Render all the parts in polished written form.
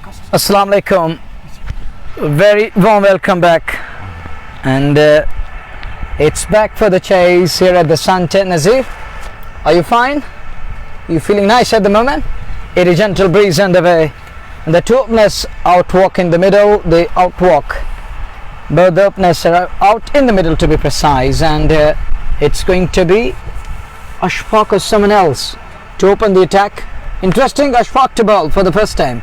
Assalamu alaikum. Very warm welcome back, and it's back for the chase here at the Sunset Nazir. Are you fine? You feeling nice at the moment? It is gentle breeze underway, and the two openers outwalk in the middle. They outwalk. Both the openers are out in the middle, to be precise, and it's going to be Ashfaq or someone else to open the attack. Interesting, Ashfaq to bowl for the first time.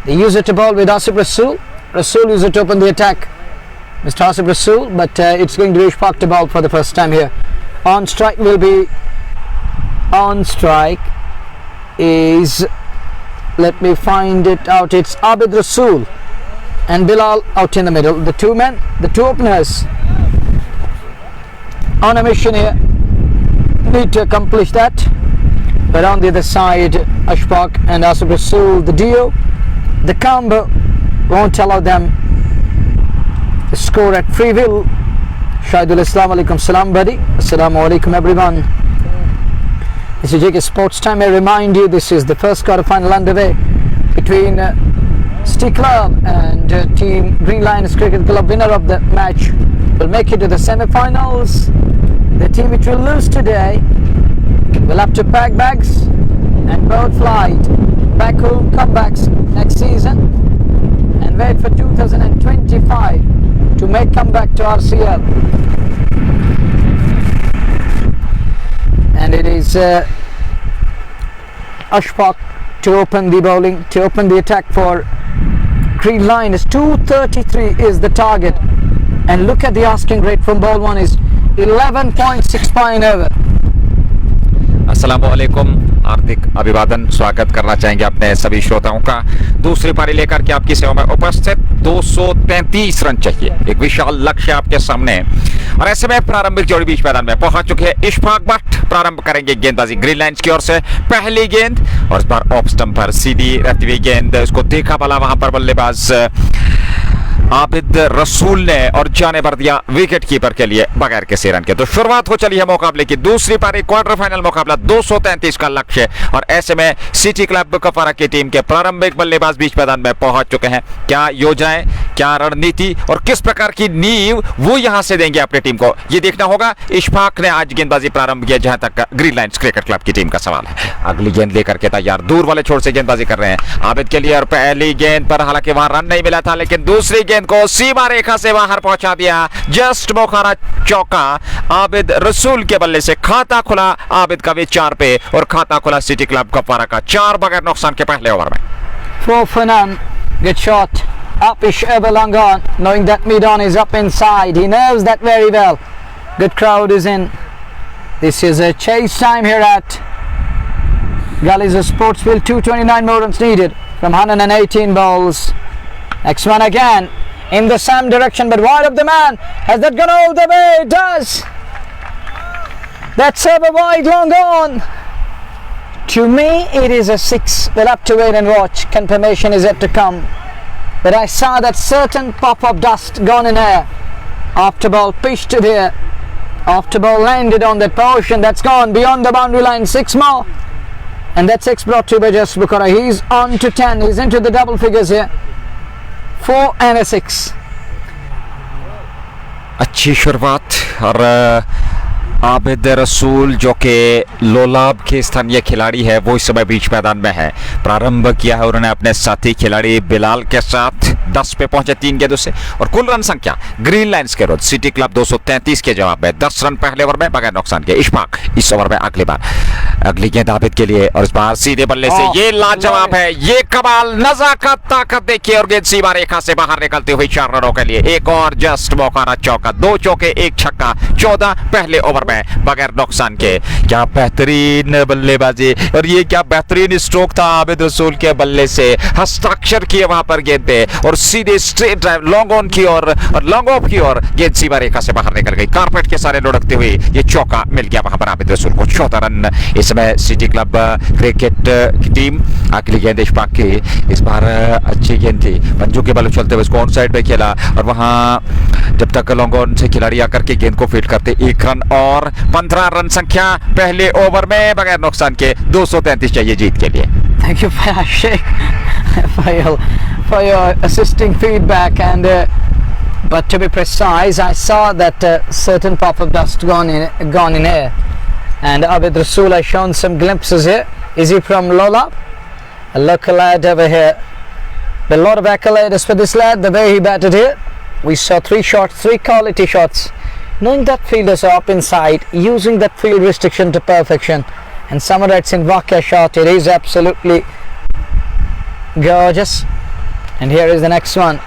They use it to bowl with Asif Rasool. Rasool used it to open the attack, Mr. Asif Rasool, but it's going to be Ashfaq to bowl for the first time here. On strike is, let me find it out, it's Abid Rasool and Bilal out in the middle. The two men, the two openers on a mission here, need to accomplish that. But on the other side, Ashfaq and Asif Rasool, the duo, the combo won't allow them to score at free will. Shahidul Islam alaikum salam buddy. Assalamu alaikum everyone. This is JK Sports Time. I remind you, this is the first quarter final underway between City Club and team Green Lions Cricket Club. Winner of the match will make it to the semi-finals. The team which will lose today will have to pack bags and board flight back home, comebacks next season, and wait for 2025 to make comeback to RCL. And it is Ashfaq to open the bowling, to open the attack for Green Lions. 233 is the target, and look at the asking rate from ball one is 11.65 over. अस्सलामु अलैकुम, हार्दिक अभिवादन, स्वागत करना चाहेंगे अपने सभी श्रोताओं का। दूसरी पारी लेकर के आपकी सेवा में उपस्थित। 233 रन चाहिए, एक विशाल लक्ष्य आपके सामने, और ऐसे में प्रारंभिक जोड़ी बीच मैदान में पहुंच चुके हैं। इशफाक भट्ट प्रारंभ करेंगे गेंदबाजी ग्रीन लाइन्स की ओर से। पहली गेंद, और इस बार ऑफ स्टंप पर सीधी रहती हुई गेंद, उसको देखा भला वहां पर बल्लेबाज आबिद रसूल ने, और जाने भर दिया विकेट कीपर के लिए बगैर किसी रन के। तो शुरुआत हो चली है मुकाबले की। दूसरी पारी क्वार्टर फाइनल मुकाबला, 233 का लक्ष्य, और ऐसे में सिटी क्लब कफारा की टीम के प्रारंभिक बल्लेबाज बीच मैदान में पहुंच चुके हैं। क्या योजनाएं, क्या रणनीति और किस प्रकार की नींव वो यहां से देंगे अपनी टीम को, ये देखना होगा। इशफाक ने आज गेंदबाजी प्रारंभ किया, जहां तक ग्रीन लाइन्स क्रिकेट क्लब की टीम का सवाल है। अगली गेंद लेकर के तैयार, दूर वाले छोर से गेंदबाजी कर रहे हैं आबिद के लिए, और पहली गेंद पर हालांकि वहां रन नहीं मिला था, लेकिन दूसरी गेंद को सीमा रेखा से बाहर पहुंचा दिया। जस्ट मौखारा चौका आबिद रसूल के बल्ले से। खाता खुला आबिद का भी 4 पे, और खाता खुला सिटी क्लब कफारा का 4 बगैर नुकसान के पहले ओवर में। For Fanan, good shot, upish over long on, knowing that mid-on is up inside. He knows that very well. Good crowd is in. This is a chase time here at Gullies of Sportsville. 229 more runs needed from 118 balls. Next one again in the same direction, but wide of the man. Has that gone all the way? It does. That's over wide, long on. To me, it is a 6. We'll have to wait and watch. Confirmation is yet to come. But I saw that certain pop of dust gone in air. After ball pitched to there. After ball landed on that portion. That's gone beyond the boundary line. 6 more. And that 6 brought to by Just Bukhara. He's on to 10. He's into the double figures here. 4 and a 6. अच्छी शुरुआत, और आबिद रसूल जो कि लोलाब के स्थानीय खिलाड़ी है, वो इस समय बीच मैदान में है। प्रारंभ किया है उन्होंने अपने साथी खिलाड़ी बिलाल के साथ। 10 पे पहुंचे 3 गेंदों से, और कुल रन संख्या ग्रीन लाइन्स के विरुद्ध सिटी क्लब 233 के जवाब में 10 रन पहले ओवर में बगैर नुकसान के। इशफाक इस ओवर में अगली गेंद आबिद के लिए, और इस बार सीधे बल्ले से ये लाजवाब है, ये कमाल, नजाकत, ताकत देखिए, और गेंद सीमा रेखा से बाहर निकलती हुई 4 रनों के लिए। एक और जस्ट मौकाना चौका, 2 चौके 1 छक्का, 14 पहले ओवर में बगैर नुकसान के। क्या बेहतरीन बल्लेबाजी, और ये क्या बेहतरीन स्ट्रोक था आबिद रसूल के बल्ले से। हस्ताक्षर किए वहां पर गेंद पे, और सीधे स्ट्रेट ड्राइव लॉन्ग ऑन की ओर, और लॉन्ग ऑफ की ओर गेंद सीमा रेखा से बाहर निकल गई। कारपेट के सारे लुढ़कते हुए ये चौका मिल गया वहां पर आबिद रसूल को। 14 रन इस समय सिटी क्लब क्रिकेट की टीम। अगली गेंद इशफाक की, इस बार अच्छी गेंद थी, मंजू के बल चलते हुए इसको ऑन साइड पे खेला, और वहां जब तक लॉन्ग ऑन से खिलाड़ी आकर के गेंद को फीड करते, 1 रन और 15 रन संख्या पहले ओवर में बगैर नुकसान के। 233 चाहिए जीत के लिए। Thank you, Sheikh, for your assisting feedback. And but to be precise, I saw that certain puff of dust gone in air. And Abid Rasool has shown some glimpses here. Is he from Lola? A local lad over here. A lot of accolades for this lad, the way he batted here. We saw 3 shots, 3 quality shots. Knowing that fielders are up inside, using that field restriction to perfection. And Samara's in Vakia shot, it is absolutely gorgeous. And here is the next one.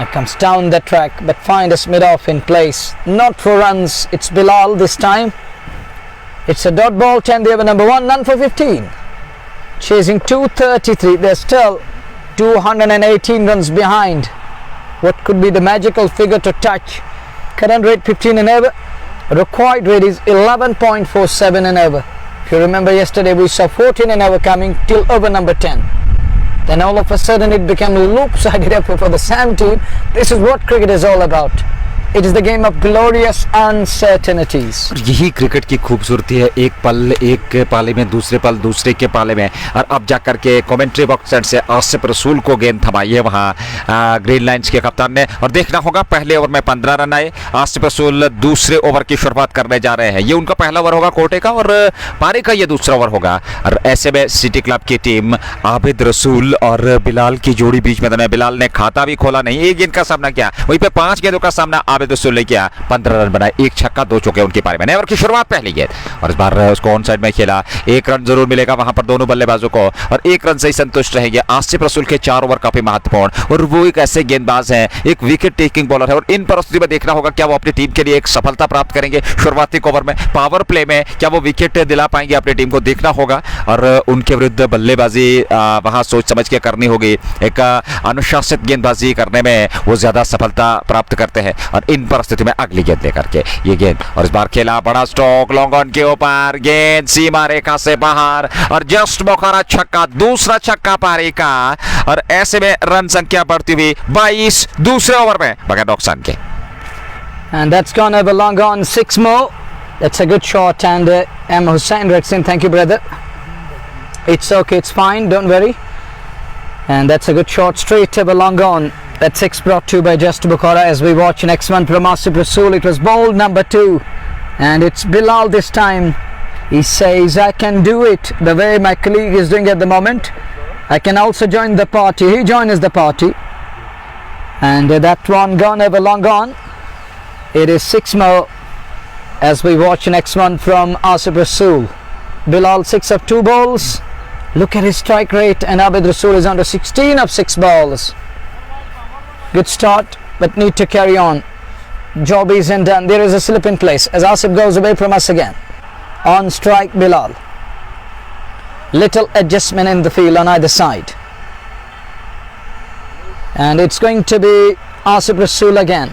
It comes down the track, but find a mid-off in place. Not for runs, it's Bilal this time. It's a dot ball, 10 the over number 1, none for 15. Chasing 233, they're still 218 runs behind. What could be the magical figure to touch? Current rate 15 and over. Required rate is 11.47 and over. If you remember yesterday we saw 14 and over coming till over number 10. Then all of a sudden it became loop-sided effort for the Sam team. This is what cricket is all about. It is the game of glorious uncertainties. यही cricket की खूबसूरती है, एक पल एक पाले में, दूसरे पल दूसरे के पाले में, और अब जाकर के कमेंट्री बॉक्स से आसिफ रसूल को गेंद थमाई है वहाँ ग्रीन लाइन्स के कप्तान ने। और देखना होगा, पहले ओवर में 15 रन आए। आसिफ रसूल दूसरे ओवर की शुरुआत करने जा रहे हैं। ये उनका पहला ओवर होगा कोटे का, और पारी का ये दूसरा ओवर होगा। और ऐसे में सिटी क्लब की टीम आबिद रसूल और बिलाल की जोड़ी बीच में, बिलाल ने खाता भी खोला नहीं, एक गेंद का सामना किया, वहीं पे 5 गेंदों का सामना आबिद रसूल ने किया। 15 रन बनाए, 1 छक्का 2 चौके उनकी पारी में। ओवर की शुरुआत पहली गेंद, और इस बार उसको ऑन साइड में खेला। 1 रन जरूर मिलेगा वहां पर दोनों बल्लेबाजों को, और 1 रन से ही संतुष्ट रहेंगे। आसिफ रसूल के 4 ओवर काफी महत्वपूर्ण, और वो एक ऐसे गेंदबाज हैं, एक विकेट टेकिंग बॉलर है, और इन परिस्थितियों में देखना होगा क्या वो अपनी टीम के लिए एक सफलता प्राप्त करेंगे। शुरुआती ओवर में पावर प्ले में क्या वो विकेट दिला पाएंगे अपनी टीम को, देखना होगा। और उनके विरुद्ध बल्लेबाजी वहां सोच समझ के करनी होगी। एक अनुशासित गेंदबाजी करने में वो ज्यादा सफलता प्राप्त करते हैं। और इन परिस्थिति में अगली गेंद लेकर के ये गेंद, और इस बार खेला बड़ा स्ट्रोक लॉन्ग ऑन के ऊपर, गेंद सीमा रेखा से बाहर, और जस्ट मौका छक्का, दूसरा छक्का पारी का। और ऐसे में रन संख्या बढ़ती हुई 22 दूसरे ओवर में बगैर नुकसान के। And that's gone over long on, 6 more. That's a good shot. And M. Hussain Rexin, thank you brother. It's okay, it's fine, don't worry. And that's a good shot, straight over long on. That 6 brought to you by Just Bukhara. As we watch next one from Asif Rasool, it was ball number 2, and it's Bilal this time. He says, I can do it the way my colleague is doing at the moment. I can also join the party. He joins the party, and that one gone over long on. It is 6 more as we watch next one from Asif Rasool. Bilal 6 of 2 balls. Look at his strike rate, and Abid Rasool is under 16 of 6 balls. Good start, but need to carry on. Job isn't done. There is a slip in place as Asif goes away from us again. On strike Bilal. Little adjustment in the field on either side. And it's going to be Asif Rasool again.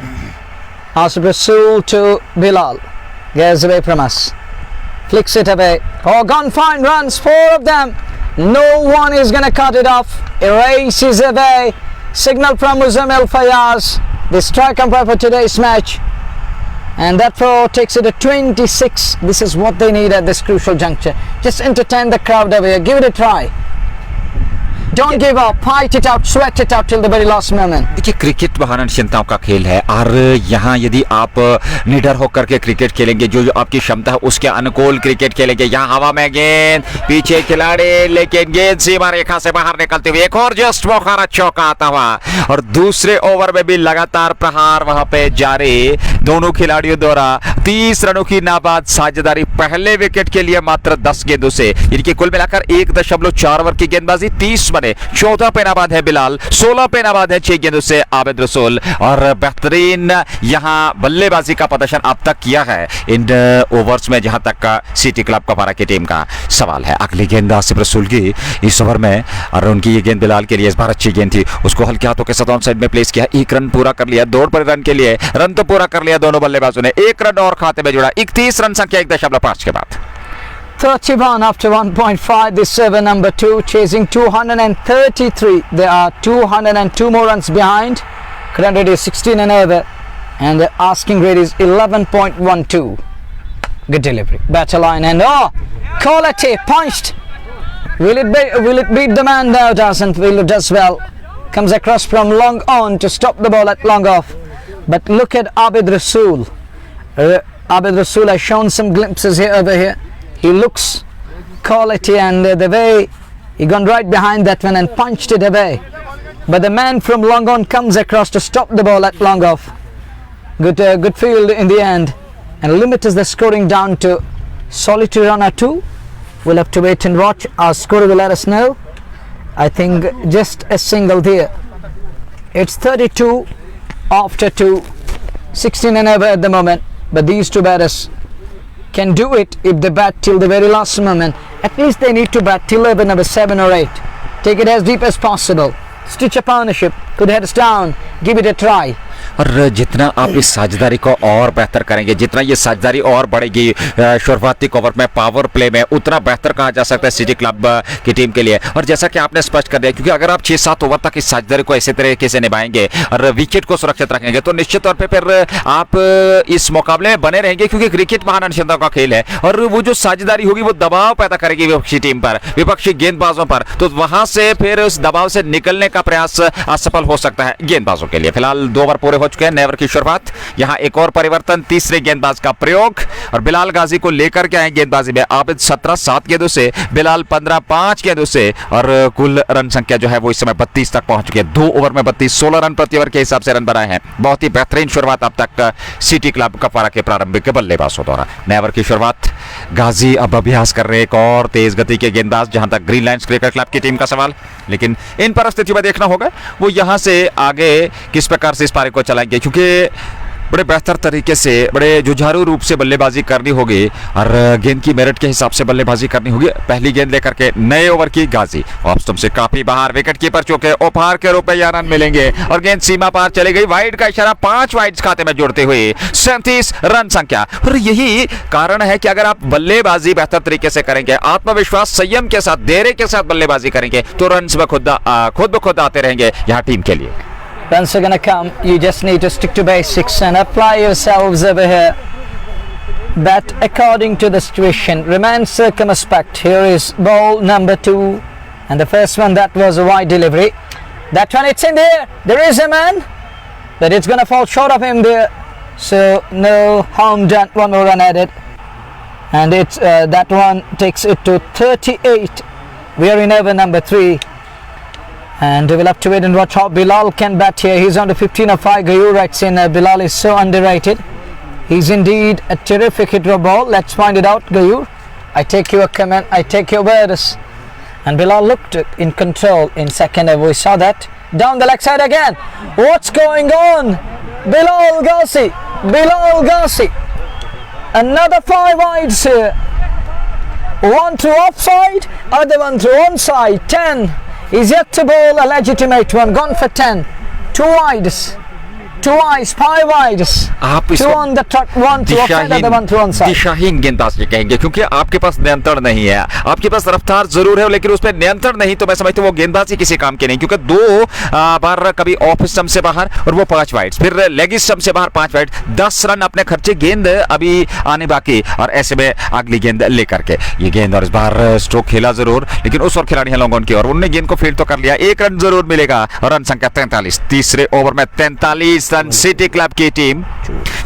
Asif Rasool to Bilal. Gets away from us. Flicks it away. Oh, gone fine runs, 4 of them. No one is going to cut it off. Erases away. Signal from Muzammil Fayaz, the strike umpire for today's match, and that throw takes it to 26. This is what they need at this crucial juncture. Just entertain the crowd over here, give it a try. Don't give up, fight it out, sweat it out till the very last moment. देखिए, cricket महान चिंताओं का खेल है, और यहाँ यदि आप निडर होकर के क्रिकेट खेलेंगे, जो आपकी क्षमता है उसके अनुकूल क्रिकेट खेलेंगे। यहाँ हवा में गेंद, पीछे खिलाड़ी, लेकिन गेंद सीमा रेखा से बाहर निकलते हुए एक और जस्ट मौका चौका आता हुआ, और दूसरे ओवर में भी लगातार प्रहार वहां पे जारी। दोनों खिलाड़ियों द्वारा 30 रनों की नाबाद साझेदारी पहले विकेट के लिए मात्र 10 गेंदों से, यानी कि कुल मिलाकर 1.4 ओवर की गेंदबाजी 30 बने। 14 पे नाबाद है बिलाल, 16 पे नाबाद है 6 गेंदों से आबिद रसूल, और बेहतरीन यहां बल्लेबाजी का प्रदर्शन अब तक किया है इन ओवर्स में, जहां तक का सिटी क्लब कपारा की टीम का सवाल है। अगली गेंद आसिफ रसूल की इस ओवर में, और उनकी ये गेंद बिलाल के लिए इस बार अच्छी गेंद थी, उसको हल्के हाथों के साथ ऑन साइड में प्लेस किया। 1 रन पूरा कर लिया, दौड़ पर रन के लिए रन तो पूरा कर लिया दोनों बल्लेबाजों ने। 1 रन और खाते में जुड़ा, 31 रन संख्या 1.5 के बाद। 31 after 1.5, this over number 2, chasing 233. There are 202 more runs behind. Current rate is 16 and over, and the asking rate is 11.12. Good delivery, batter line, and oh, quality, punched. Will it beat the man? No, doesn't. Will it does well. Comes across from long on to stop the ball at long off. But look at Abid Rasool. Abid Rasool has shown some glimpses here over here. He looks quality, and the way he gone right behind that one and punched it away. But the man from long on comes across to stop the ball at long off. Good field in the end, and limits the scoring down to solitary runner 2. We'll have to wait and watch. Our scorer will let us know. I think just a single there. It's 32 after 2, 16 and over at the moment. But these two batters can do it if they bat till the very last moment. At least they need to bat till over number 7 or 8. Take it as deep as possible. Stitch up ownership. Could heads down. Give it a try. और जितना आप इस साझेदारी को और बेहतर करेंगे, जितना ये साझेदारी और बढ़ेगी शुरुआती ओवर में, पावर प्ले में, उतना बेहतर कहा जा सकता है सिटी क्लब की टीम के लिए। और जैसा कि आपने स्पष्ट कर दिया, क्योंकि अगर आप 6-7 ओवर तक इस साझेदारी को ऐसे तरीके से निभाएंगे और विकेट को सुरक्षित रखेंगे तो निश्चित तौर पर फिर आप इस मुकाबले में बने रहेंगे, क्योंकि क्रिकेट महान अनुशासन का खेल है। और वो जो साझेदारी होगी वो दबाव पैदा करेगी विपक्षी टीम पर, विपक्षी गेंदबाजों पर, तो वहां से फिर उस दबाव से निकलने का प्रयास असफल हो सकता है गेंदबाजों के लिए। फिलहाल 2 ओवर पूरे हो चुके हैं, नए ओवर की शुरुआत। यहां एक और परिवर्तन, तीसरे गेंदबाज का प्रयोग, और बिलाल गाजी को लेकर के आए गेंदबाजी में। आबिद 17 7 गेंदों से, बिलाल 15 5 गेंदों से, और कुल रन संख्या जो है वो इस समय 32 तक पहुंच चुकी है। 2 ओवर में 32, 16 रन प्रति ओवर के हिसाब से रन बनाए हैं। बहुत ही बेहतरीन शुरुआत अब तक सिटी क्लब कपवारा के प्रारंभिक बल्लेबाजों द्वारा। नए ओवर की शुरुआत, गाजी अब अभ्यास कर रहे हैं एक और तेज गति के गेंदबाज, जहां तक ग्रीन लाइन्स क्रिकेट क्लब की टीम का सवाल। लेकिन इन परिस्थितियों में देखना होगा वो यहां से आगे किस प्रकार से इस पारी को चलाएंगे, क्योंकि बड़े बेहतर तरीके से, बड़े जुझारू रूप से बल्लेबाजी करनी होगी और गेंद की मेरिट के हिसाब से बल्लेबाजी करनी होगी। पहली गेंद लेकर के नए ओवर की गाजी, ऑफ स्टंप से काफी बाहर, विकेट कीपर चौके, उपहार के रूप में यह रन मिलेंगे और गेंद सीमा पार चली गई। वाइड का इशारा, 5 वाइड्स खाते में जोड़ते हुए 37 रन संख्या। और यही कारण है कि अगर आप बल्लेबाजी बेहतर तरीके से करेंगे, आत्मविश्वास, संयम के साथ, धैर्य के साथ बल्लेबाजी करेंगे तो रन खुद ब खुद आते रहेंगे यहाँ टीम के लिए। Runs are gonna come. You just need to stick to basics and apply yourselves over here. Bat according to the situation. Remain circumspect. Here is ball number 2, and the first one, that was a wide delivery. That one, it's in there. There is a man, but it's gonna fall short of him there. So no harm done. 1 more run added, and it's that one takes it to 38. We are in over number 3. And we'll have to wait and watch how Bilal can bat here. He's on to 15 of 5. Gayoor writes in, Bilal is so underrated. He's indeed a terrific hitter of ball. Let's find it out, Gayoor. I take your comment, I take your words. And Bilal looked in control in second over. We saw that. Down the leg side again. What's going on? Bilal Ghazi. Bilal Ghazi. Another 5 wides here. One through offside, other one through onside. 10. He's yet to bowl a legitimate one. Gone for 10. 2 wides. 2 wides, 5 wides. आप 2 on the truck, 1 through offside, other 1 through onside. दिशाहीन गेंदबाजी कहेंगे, क्योंकि आपके पास नियंत्रण नहीं है। आपके पास रफ्तार जरूर है, लेकिन उसमें नियंत्रण नहीं, तो मैं समझता हूँ वो गेंदबाजी किसी काम की नहीं। क्योंकि 2 बार कभी ऑफ स्टंप से बाहर और वो 5 वाइड, फिर लेग स्टंप से बाहर 5 वाइड, 10 रन अपने खर्चे, गेंद अभी आने बाकी, और ऐसे में अगली गेंद लेकर के ये गेंद, और इस बार स्ट्रोक खेला जरूर, लेकिन उस और खिलाड़ी है लॉन्ग ऑन की, और उन्होंने गेंद को फील्ड तो कर लिया। 1 रन जरूर मिलेगा, और रन संख्या 43। तीसरे ओवर में 43 रन सिटी क्लब की टीम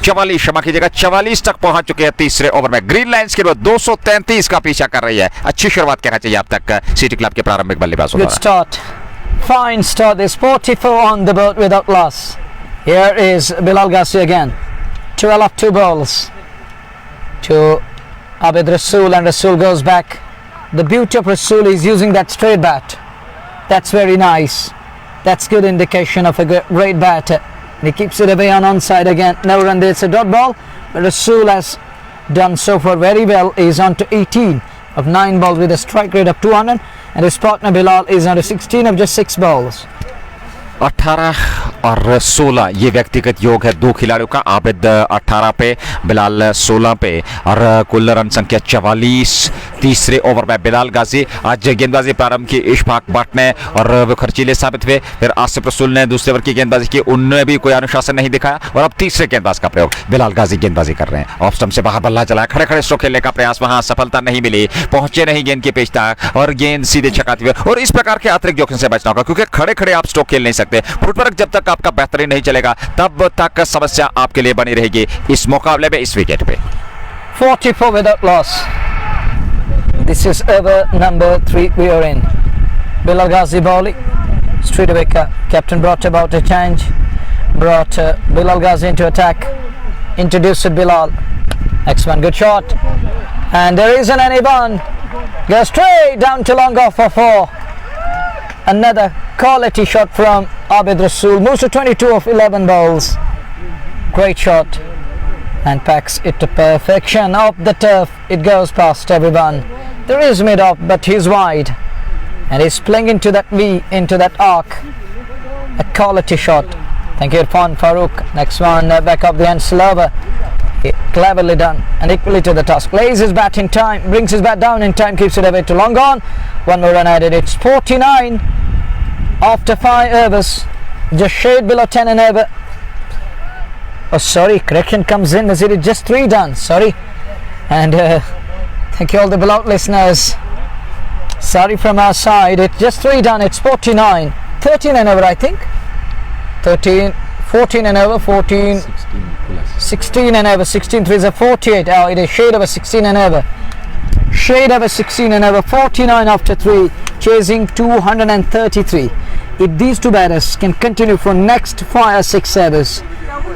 44, क्षमा कीजिएगा, 44 तक पहुंच चुके हैं तीसरे ओवर में। ग्रीन लाइन्स के लिए 233 का पीछा कर रही है। अच्छी शुरुआत कहना चाहिए अब तक सिटी क्लब के प्रारंभिक बल्लेबाजों द्वारा। Good start, fine start. There's 44 on the board without loss. Here is Bilal Ghazi again. 12 of 2 balls to Abid Rasool, and Rasool goes back. The beauty of Rasool is using that straight bat. That's very nice. That's good indication of a great batter. And he keeps it away on onside again. No run there. It's a dot ball. But Rasool has done so far very well. He's on to 18 of 9 balls with a strike rate of 200. And his partner Bilal is on to 16 of just 6 balls. 18 और 16 ये व्यक्तिगत योग है दो खिलाड़ियों का। आबिद 18 पे, बिलाल 16 पे और कुल रन संख्या 44। तीसरे ओवर में बिलाल गाजी आज गेंदबाजी प्रारंभ की, इशफाक भट्ट ने और वो खर्चीले साबित हुए। फिर आसिफ रसूल ने दूसरे ओवर की गेंदबाजी की, उनने भी कोई अनुशासन नहीं दिखाया और अब तीसरे गेंदबाज का प्रयोग, बिलाल गाजी गेंदबाजी कर रहे हैं। ऑफ स्टंप से बाहर बल्ला चलाया, खड़े खड़े स्ट्रोक खेलने का प्रयास, वहां सफलता नहीं मिली, पहुंचे नहीं गेंद के पेच तक और गेंद सीधे छकाती हुई। और इस प्रकार के अतिरिक्त जोखिम से बचना होगा क्योंकि खड़े खड़े आप स्ट्रोक खेल नहीं सकते। फुटवर्क जब तक आपका बेहतरीन नहीं चलेगा तब तक समस्या आपके लिए बनी रहेगी इस मुकाबले में, इस विकेट पे। 44 without loss. This is over number 3 we are in. Bilal Ghazi bowling. Straight away captain brought about a change. Brought Bilal Ghazi into attack. Introduced Bilal. Next one, good shot. And there isn't anyone. Goes straight down to long off for 4. Another quality shot from Abid Rasool. Moves to 22 of 11 balls. Great shot. And packs it to perfection. Off the turf, it goes past everyone. There is mid-off, but he's wide. And he's playing into that V, into that arc. A quality shot. Thank you, Irfan Farooq. Next one, back up the end, Slover. Cleverly done and equally to the task. Lays his bat in time, brings his bat down in time, keeps it away to long on. One more run added. It's 49 after 5 overs. Just shade below 10 an over. Oh, sorry, correction comes in. Is it just 3 done? Sorry. And thank you all the below listeners. Sorry from our side. It's just 3 done. It's 49. 13 and over, I think. 13, 14 and over, 14, 16 and over, 16 threes are 48. Oh, it is shade over 16 and over. Shade over 16 and over, 49 after 3, chasing 233. If these two batters can continue for next 5 or 6 overs,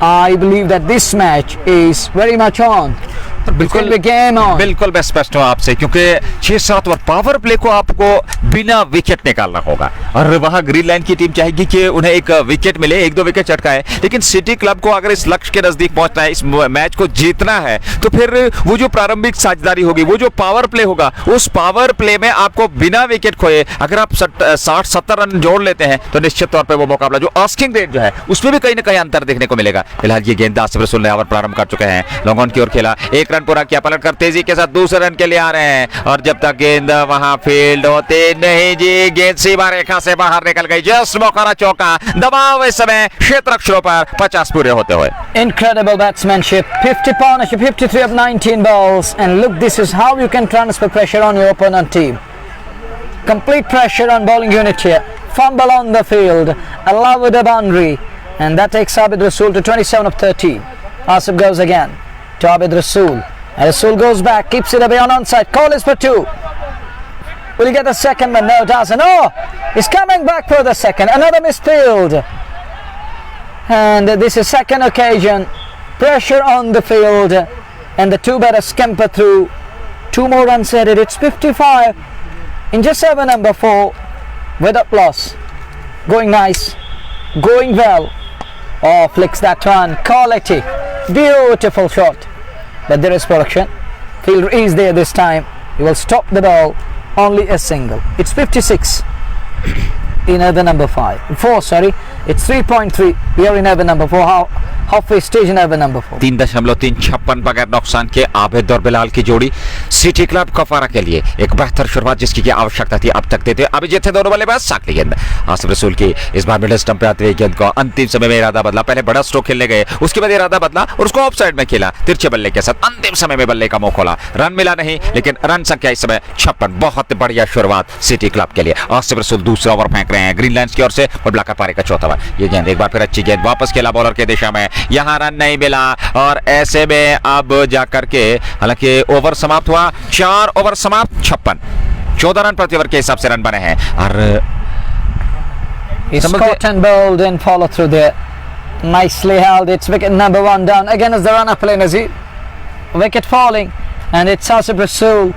I believe that this match is very much on. बिल्कुल game on. बिल्कुल मैं स्पष्ट हूं आपसे क्योंकि 6-7 over power play को आपको बिना विकेट निकालना होगा और वहां ग्रीन लाइन की टीम चाहेगी कि उन्हें एक विकेट मिले, 1-2 विकेट चटकाए। लेकिन सिटी क्लब को अगर इस लक्ष्य के नजदीक पहुंचना है, इस मैच को जीतना है, तो फिर वो जो प्रारंभिक साझेदारी होगी, वो जो पावर प्ले होगा, उस पावर प्ले में आपको बिना विकेट खोए अगर आप 60-70 रन जोड़ लेते हैं तो निश्चित तौर पर वो मुकाबला जो आस्किंग रेट जो है उसमें भी कहीं ना कहीं अंतर देखने को मिलेगा। फिलहाल ये गेंद आसिफ रसूल ने ओवर प्रारंभ कर चुके हैं, लॉन्ग ऑन की ओर खेला, 1 रन पूरा किया, पलट कर तेजी के साथ दूसरे रन के लिए आ रहे हैं और जब तक गेंद वहां फील्ड होते नहीं जी, गेंद सीमा रेखा से बाहर निकल गई। जस्ट मौका चौका, दबाव इस समय क्षेत्र अक्षरों पर 50 पूरे होते हुए। Incredible batsmanship, 50 partnership, 53 of 19 balls, and look, this is how you can transfer pressure on your opponent team. Complete pressure on bowling unit here. Fumble on the field, allow the boundary, and that takes Abid Rasool to 27 of 13. Asif goes again to Abid Rasool. And Rasool goes back, keeps it away on onside. Call is for 2. Will he get the second one? No, doesn't. Oh, he's coming back for the second. Another misfield. And this is second occasion. Pressure on the field. And the two batters scamper through. 2 more runs added. It's 55 in just over number 4 without loss. Going nice. Going well. Oh, flicks that one. Quality. Beautiful shot. But there is production. Fielder is there this time. He will stop the ball. Only a single. It's 56 in over number 4. Sorry, it's 3.3. We are in over number 4. Halfway stage in over number 4. 3.356 बगैर नुकसान के आबिद और बिलाल की जोड़ी city club कफारा के लिए एक बेहतर शुरुआत जिसकी की आवश्यकता थी अब तक देते। अभी जीते दोनों बल्लेबाज, साकली गेंद आसिफ रसूल की इस बार मिडिल स्टंप पे आते हुए गेंद को अंतिम समय में इरादा बदला, पहले बड़ा स्ट्रोक खेलने गए, उसके बाद इरादा बदला और उसको ऑफ साइड में खेला, तिरछे बल्ले के साथ अंतिम समय में बल्ले का मुंह खोला, रन मिला नहीं, लेकिन रन संख्या इस समय 56। बहुत बढ़िया शुरुआत सिटी क्लब के लिए। आसिफ रसूल दूसरा ओवर फेंक रहे हैं ग्रीन लाइन की ओर से और ब्लाकर पारी का चौथा ओवर। ये गेंद एक बार फिर अच्छी गेंद, वापस खेला बॉलर के दिशा में, यहां रन नहीं मिला और ऐसे में अब जाकर के हालांकि ओवर समाप्त हुआ, 4 ओवर समाप्त, 56, 14 रन प्रति ओवर के हिसाब से रन बने हैं और He's caught and bowled and follow through there. Nicely held. It's wicket number 1 down. Again as the runner playing as he wicket falling, and it's Asif Rasool.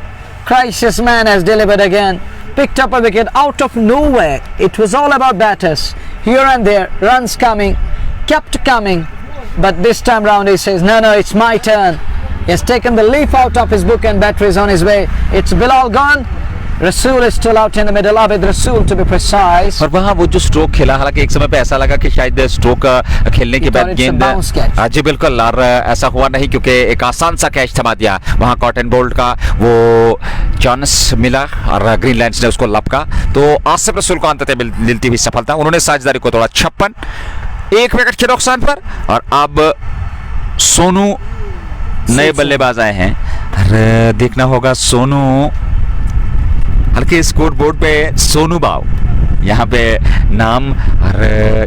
Crisis man has delivered again. Picked up a wicket out of nowhere. It was all about batters here and there, runs coming, kept coming, but this time round he says no, it's my turn. He has taken the leaf out of his book and battery is on his way. It's Bilal gone, Rasool is still out in the middle. Abid Rasool to be precise. और वहाँ वो जो stroke खेला, हालांकि एक समय पे ऐसा लगा कि शायद स्ट्रोक खेलने के बाद गेंद जी बिल्कुल, और ऐसा हुआ नहीं क्योंकि एक आसान सा कैच थमा दिया वहाँ कॉटन बोल्ट का, वो चांस मिला और ग्रीन लाइन्स ने उसको लपका। तो आसिफ रसूल को अंततः मिलती हुई सफलता। उन्होंने साझेदारी को तोड़ा 56 1 विकेट के नुकसान पर। और अब सोनू नए बल्लेबाज आए हैं और देखना होगा सोनू, हल्के स्कोर बोर्ड पे सोनू बाव यहाँ पे नाम, और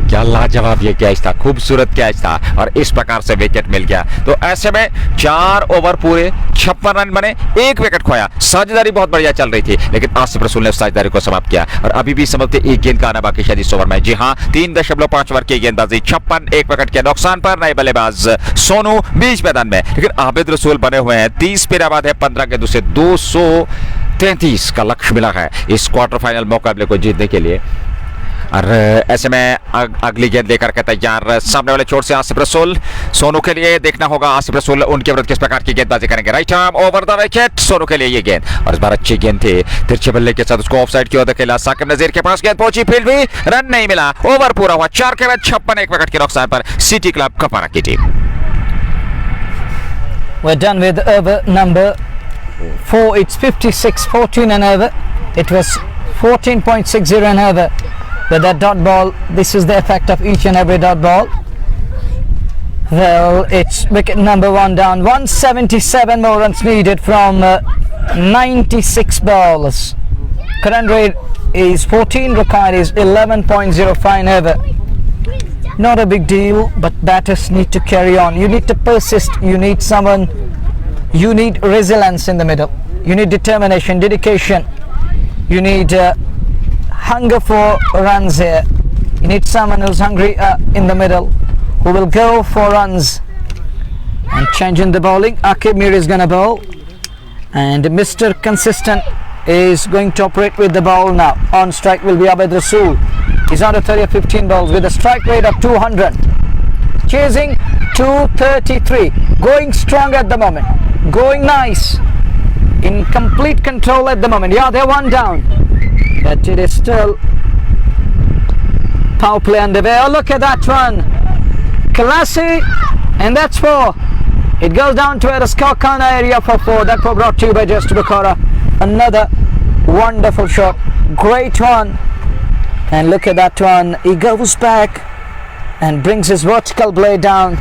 क्या लाजवाब ये कैच था, खूबसूरत कैच था और इस प्रकार से विकेट मिल गया। तो ऐसे में 4 ओवर पूरे 56 रन बने, 1 विकेट खोया। साझेदारी बहुत बढ़िया चल रही थी लेकिन आसिफ रसूल ने साझेदारी को समाप्त किया और अभी भी समझते 1 गेंद का आना बाकी शायद इस ओवर में। जी हाँ, 3.5 ओवर की गेंदबाजी, 56 1 विकेट के नुकसान पर। नए बल्लेबाज सोनू बीच मैदान में, लेकिन आबिद रसूल बने हुए हैं 30 पे आबाद है 15 गेंदों से 233 का लक्ष्य मिला है इस क्वार्टर फाइनल मुकाबले को जीतने के लिए। और ऐसे में अगली गेंद लेकर के तैयार सामने वाले छोर से आसिफ रसूल। सोनू के लिए देखना होगा आसिफ रसूल उनके विरुद्ध किस प्रकार की गेंदबाजी करेंगे। Right arm over the wicket, Sonu के लिए ये गेंद, और इस बार अच्छी गेंद थी, तिरछे बल्ले के साथ उसको ऑफसाइड की ओर धकेला। साकिब नजीर के पास गेंद पहुंची, फील्ड भी, रन नहीं मिला। ओवर पूरा हुआ 4 के बाद 56 1 विकेट के नुकसान पर सिटी क्लब कपारा की team. We're done with over number 4. It's 56-14 an over. It was 14.60 an over. With that dot ball, this is the effect of each and every dot ball. Well, it's wicket number 1 down. 177 more runs needed from 96 balls. Current rate is 14. Required is 11.05 over. Not a big deal, but batters need to carry on. You need to persist. You need someone. You need resilience in the middle. You need determination, dedication. You need hunger for runs here. You need someone who's hungry in the middle, who will go for runs. And changing the bowling, Aqib Mir is going to bowl, and Mr. Consistent is going to operate with the ball now. On strike will be Abid Rasool. He's on a 30 of 15 balls with a strike rate of 200. Chasing 233. Going strong at the moment. Going nice. In complete control at the moment. Yeah, they're 1 down. But it is still power play underway. Oh, look at that one. Classy. And that's 4. It goes down to a score corner area for 4. That was brought to you by Just Bukhara. Another wonderful shot. Great one. And look at that one. He goes back and brings his vertical blade down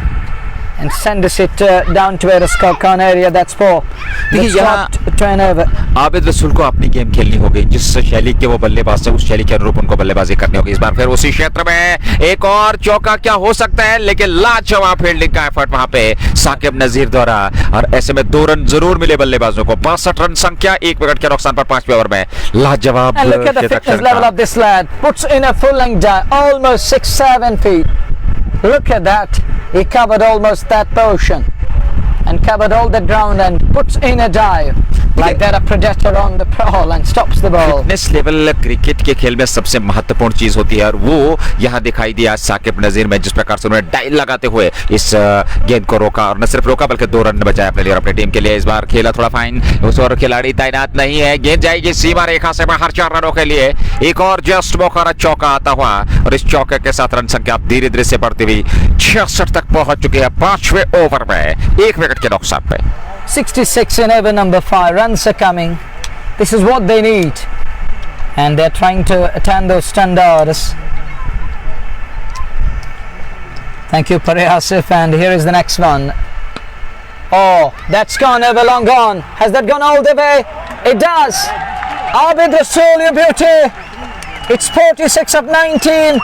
and sends it down to a score corner area. That's 4. देखिए यहाँ आबिद रसूल को अपनी game खेलनी होगी, जिस शैली के वो बल्लेबाज है उस शैली के अनुरूप उनको बल्लेबाजी करनी होगी। इस बार फिर उसी क्षेत्र में एक और चौका क्या हो सकता है, लेकिन लाजवाब फील्डिंग का एफर्ट वहां पे साकिब नजीर द्वारा, और ऐसे में 2 रन जरूर मिले बल्लेबाजों को। 62 रन संख्या, 1 विकेट के नुकसान पर 5वें ओवर में। लाजवाब look at the fitness level of this lad. Puts in a full length dive, almost 6-7 feet. Look at that. He covered almost that portion and covered all the ground and puts in a dive like that, a predator on the prowl, and stops the ball. Fitness level cricket के खेल में सबसे महत्वपूर्ण चीज होती है और वो यहाँ दिखाई दिया साकिब नजीर में, जिस प्रकार से उन्होंने डाइव लगाते हुए इस गेंद को रोका, और न सिर्फ रोका बल्कि 2 रन बचाए अपने लिए और अपनी टीम के लिए। इस बार खेला थोड़ा फाइन, उस और खिलाड़ी तैनात नहीं है। गेंद जाएगी सीमा रेखा से बाहर 4 रनों के लिए। एक और जस्ट बुखारा चौका आता हुआ, और इस चौके के साथ रन संख्या धीरे धीरे से बढ़ती हुई 66 तक पहुंच चुकी है 5वें ओवर में, 1 विकेट के नुकसान पे। 66 in over number 5. Runs are coming. This is what they need, and they're trying to attain those standards. Thank you, Pare Asif, and here is the next one. Oh, that's gone over, long gone. Has that gone all the way? It does. Abid Rasool, your beauty. It's 46 of 19,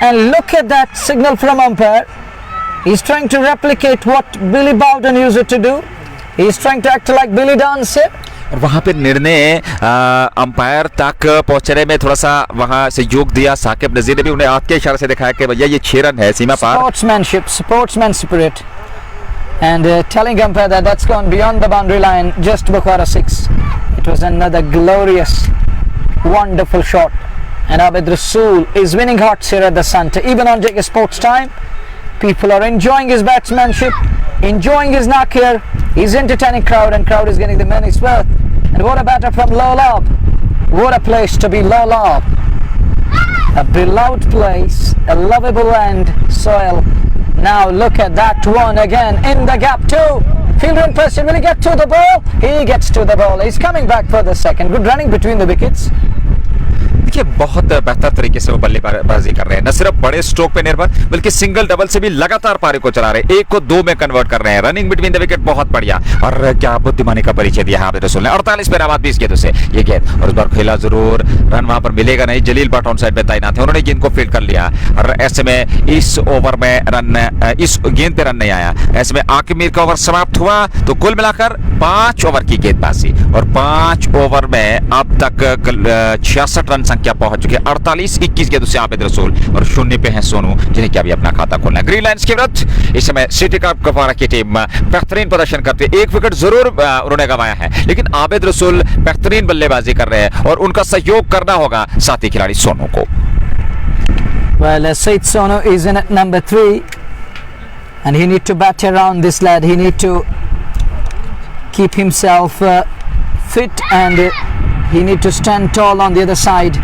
and look at that signal from umpire. He's trying to replicate what Billy Bowden used to do. He's trying to act like Billy Dancer. और वहाँ पे निर्णय umpire तक पहुंचने में थोड़ा सा वहाँ सहयोग दिया। साकिब नजीर ने भी उन्हें हाथ के इशारे से दिखाया कि भैया ये 6 रन है सीमा पार। Sportsmanship, sportsman spirit, and telling umpire that that's gone beyond the boundary line. Just Bukhara 6. It was another glorious, wonderful shot, and Abid Rasool is winning hearts here at the centre. Even on JK Sports Time, people are enjoying his batsmanship, enjoying his knock here. He's entertaining crowd, and crowd is getting the money's worth. And what a batter from low lob. What a place to be, Lola. A beloved place, a lovable land, soil. Now look at that one again in the gap too. Fielder in person, will he get to the ball? He gets to the ball. He's coming back for the second. Good running between the wickets. देखिए बहुत बेहतर तरीके से वो बल्लेबाजी कर रहे हैं, न सिर्फ बड़े स्ट्रोक पे निर्भर बल्कि सिंगल डबल से भी लगातार पारी को चला रहे हैं, एक को दो में कन्वर्ट कर रहे हैं। रनिंग बिटवीन द विकेट बहुत बढ़िया और क्या बुद्धिमानी का परिचय दिया आबिद रसूल ने। 48 पे रावत 20 गेंदों से ये गेंद और इस बार खेला जरूर, रन वहां पर मिलेगा नहीं। जलील भट्ट ऑन साइड पे तैनात है, उन्होंने गेंद को फील्ड कर लिया और ऐसे में इस ओवर में रन, इस गेंद पे रन नहीं आया। ऐसे में आकिब मीर का ओवर समाप्त हुआ तो कुल मिलाकर 5 ओवर की गेंदबाजी और 5 ओवर में अब तक 66 रन संख्या पहुंच चुकी है। 48-21 गेंदों से आबिद रसूल और 0 पे हैं सोनू, जिन्हें क्या भी अपना खाता खोलना है। ग्रीन लाइन्स के विरुद्ध इस समय सिटी कप कपवारा की टीम बेहतरीन प्रदर्शन करती है। एक विकेट जरूर उन्होंने गंवाया है, लेकिन आबिद रसूल बेहतरीन बल्लेबाजी कर रहे हैं और उनका सहयोग करना होगा साथी खिलाड़ी सोनू को। Well, Said Sonu is in at number 3 and he need to bat around this lad. He need to keep himself fit and he need to stand tall on the other side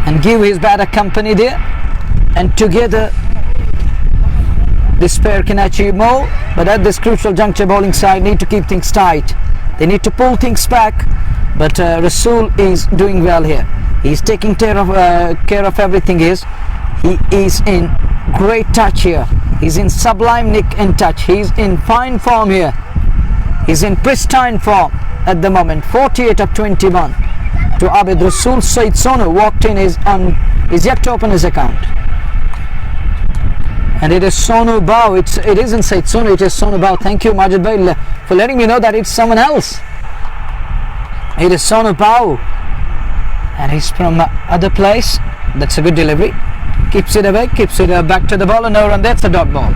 and give his batter company there, and together this pair can achieve more. But at this crucial juncture, bowling side need to keep things tight. They need to pull things back, but Rasool is doing well here. He's taking care of everything. He is in great touch here. He's in sublime nick and touch. He's in fine form here. He's in pristine form at the moment. 48 of 21 to Abid Rasool. Said Sonu walked in, is yet to open his account. And it is Sonu Bao. It isn't Said Sonu, it is Sonu Bao. Thank you, Majid Bhai, for letting me know that it's someone else. It is Sonu Bao. And he's from other place. That's a good delivery. Keeps it away, keeps it back to the ball, and over, and that's a dot ball.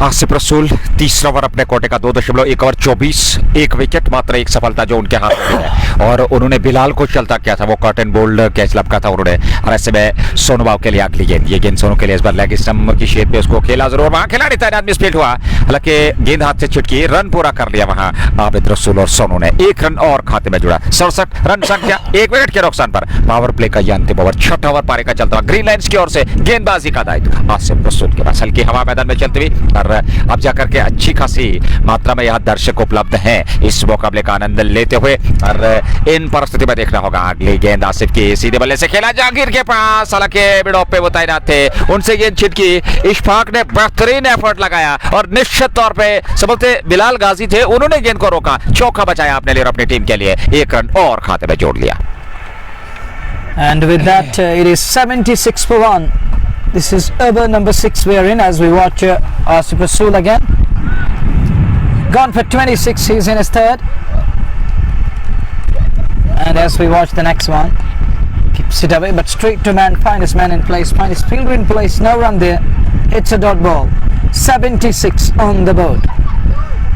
Asif रसूल तीसरा over अपने कोटे का 2.1 over 24, एक wicket, मात्र एक सफलता जो उनके हाथ में है और उन्होंने बिलाल को चलता किया था, वो कॉटन बोल्ड कैच लपका था उन्होंने। और ऐसे में सोनू बाव के लिए अगली गेंद, ये गेंद सोनू के लिए इस बार लेग स्टंप की शेप पे उसको खेला जरूर, वहां खिलाड़ी तैनात मिसफील्ड हुआ, हालांकि गेंद हाथ से छिटकी, रन पूरा कर लिया वहां आबिद रसूल और सोनू ने। एक रन और खाते में जुड़ा, 67 रन संख्या, एक विकेट के नुकसान पर पावर प्ले का यह अंतिम ओवर, 6वां ओवर पारी का चलता हुआ। ग्रीन लाइन्स की ओर से गेंदबाजी का दायित्व आसिफ रसूल के पास, हल्की हवा मैदान में चलती हुई और अब जाकर के अच्छी खासी मात्रा में यहाँ दर्शक उपलब्ध हैं इस मुकाबले का आनंद लेते हुए। और इन परिस्थिति में देखना होगा अगली गेंद आसिफ की, सीधे बल्ले से खेला जहांगीर के पास, हालांकि मिड ऑफ पे वो तैनात थे, उनसे गेंद छिटकी, इशफाक ने बेहतरीन एफर्ट लगाया और निश्चित तौर पे सबसे बिलाल गाजी थे, उन्होंने गेंद को रोका, चौका बचाया अपने लिए और अपनी टीम के लिए, एक रन और खाते में जोड़ लिया। And with that it is 76 for 1. This is over number 6 we are in as we watch Asif Rasool again. Gone for 26, he's in his third. And as we watch the next one, keeps it away but straight to man, finest man in place, finest fielder in place, no run there. It's a dot ball. 76 on the board.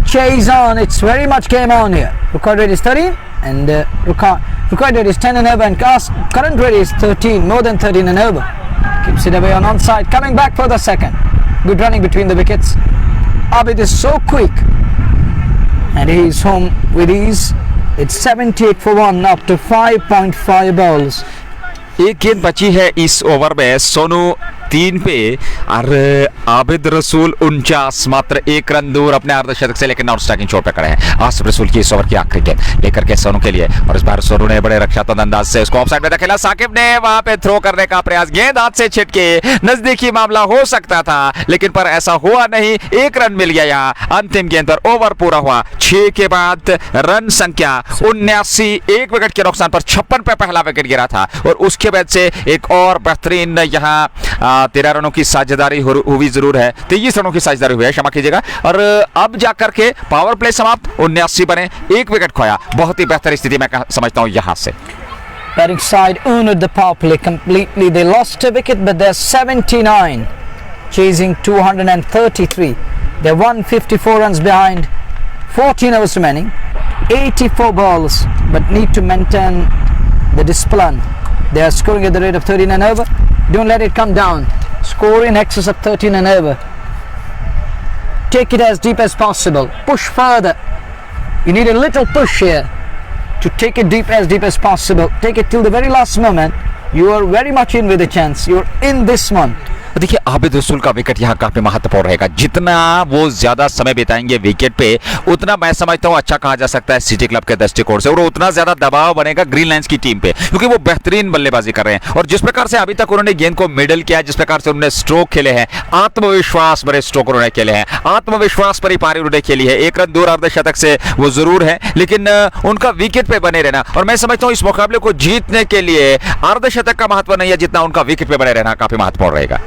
Chase on, it's very much game on here. Record rate is 13 and record rate is 10 and over, and current rate is 13, more than 13 and over. Keeps it away on onside, coming back for the second. Good running between the wickets. Abid is so quick and he is home with ease. It's 78 for 1 up to 5.5 balls. एक गेंद बची है इस over में, सोनू 3 पे और आबिद रसूल 49, मात्र एक रन दूर अपने अर्धशतक से, लेकिन नॉन स्ट्राइकिंग छोर पे खड़े हैं। आसिफ रसूल की इस ओवर की आखिरी गेंद लेकर के सोनू के लिए, और इस बार सोनू ने बड़े रक्षात्मक अंदाज से उसको ऑफसाइड में धकेला, साकिब ने वहां पे थ्रो करने का प्रयास, गेंद हाथ से छिटके, नजदीकी मामला हो सकता था लेकिन पर ऐसा हुआ नहीं, एक रन मिल गया यहाँ अंतिम गेंद पर। ओवर पूरा हुआ, 6 के बाद रन संख्या 79, एक विकेट के नुकसान पर 56 पे पहला विकेट गिरा था और उसके बाद से एक और बेहतरीन यहाँ 13 रनों की साझेदारी हुई जरूर है, 23 रनों की साझेदारी हुई है, क्षमा कीजिएगा। और अब जाकर के पावर प्ले समाप्त, 79 बने, एक विकेट खोया, बहुत ही बेहतर स्थिति मैं समझता हूं यहां से। Batting side owned the power play completely. They lost a wicket but they're 79 chasing 233. They're 154 runs behind, 14 overs remaining, 84 balls, but need to maintain the discipline. They are scoring at the rate of 13 and over. Don't let it come down. Score in excess of 13 and over. Take it as deep as possible. Push further. You need a little push here. to take it deep as possible. Take it till the very last moment. You are very much in with a chance. You're in this one. देखिए आबिद रसूल का wicket यहाँ काफी महत्वपूर्ण रहेगा। जितना वो ज्यादा समय बिताएंगे विकेट पे उतना मैं समझता हूँ अच्छा कहा जा सकता है सिटी क्लब के दृष्टिकोण से, और उतना ज्यादा दबाव बनेगा ग्रीन लाइन्स की टीम पे, क्योंकि वो बेहतरीन बल्लेबाजी कर रहे हैं। और जिस प्रकार से अभी तक उन्होंने गेंद को मिडल किया, जिस प्रकार से उन्होंने स्ट्रोक खेले हैं, आत्मविश्वास भरे स्ट्रोक उन्होंने खेले हैं, आत्मविश्वास भरी पारी उन्होंने खेली है। 1 रन दूर अर्धशतक से वो जरूर है, लेकिन उनका विकेट पे बने रहना, और मैं समझता हूँ इस मुकाबले को जीतने के लिए अर्धशतक का महत्व नहीं है जितना उनका विकेट पे बने रहना काफी महत्वपूर्ण रहेगा।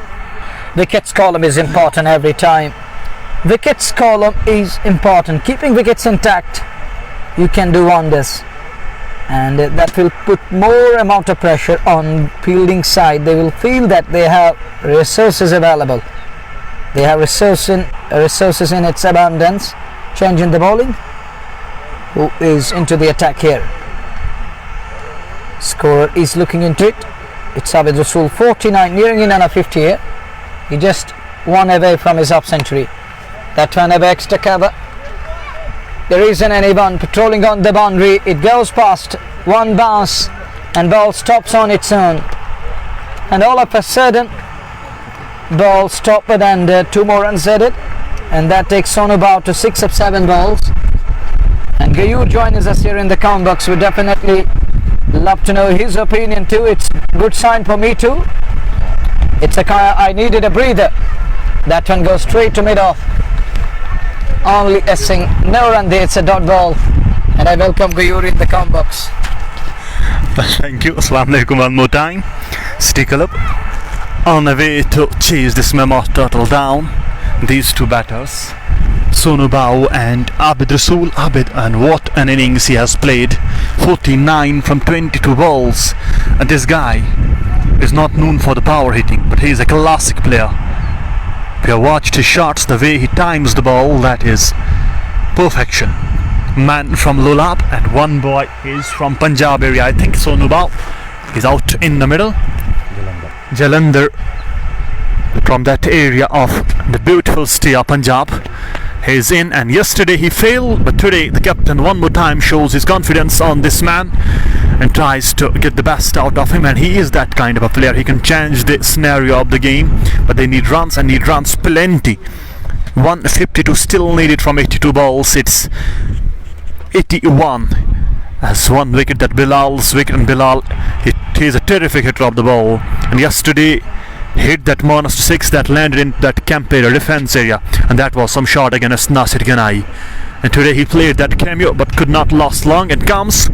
Wickets column is important every time. Wickets column is important. Keeping wickets intact, you can do wonders, and that will put more amount of pressure on fielding side. They will feel that they have resources available. They have resources in its abundance. Changing the bowling. Who is into the attack here? Scorer is looking into it. It's Abid Rasool, 49, nearing in on a 50 here. He just one away from his half century. That one away extra cover. There isn't anyone patrolling on the boundary. It goes past one bounce and ball stops on its own. And all of a sudden, ball stopped and 2 more runs added. And that takes Sonu Bao to 6 of 7 balls. And Gayoor joins us here in the comment box. We definitely love to know his opinion too. It's a good sign for me too. It's a kind of, I needed a breather. That one goes straight to mid-off. Only S-ing, no run there. It's a dot ball. And I welcome Gayoor in the comment box. Thank you. Assalamu alaikum one more time. City Club on the way to chase this mammoth turtle down. These two batters, Sonu Bao and Abid Rasool. Abid, and what an innings he has played. 49 from 22 balls. And this guy is not known for the power hitting, but he is a classic player. If you have watched his shots, the way he times the ball, that is perfection. Man from Lulab, and one boy is from Punjab area. I think Sonu Bao is out in the middle. Jalandhar from that area of the beautiful state of Punjab. He's in, and yesterday he failed, but today the captain one more time shows his confidence on this man and tries to get the best out of him, and he is that kind of a player. He can change the scenario of the game, but they need runs, and need runs plenty. 152 still needed from 82 balls. It's 81 as one wicket, that Bilal's wicket, and Bilal, he is a terrific hitter of the ball, and yesterday hit that monster 6 that landed in that camp area, defense area, and that was some shot against Nasir Ganai. And today he played that cameo but could not last long, and comes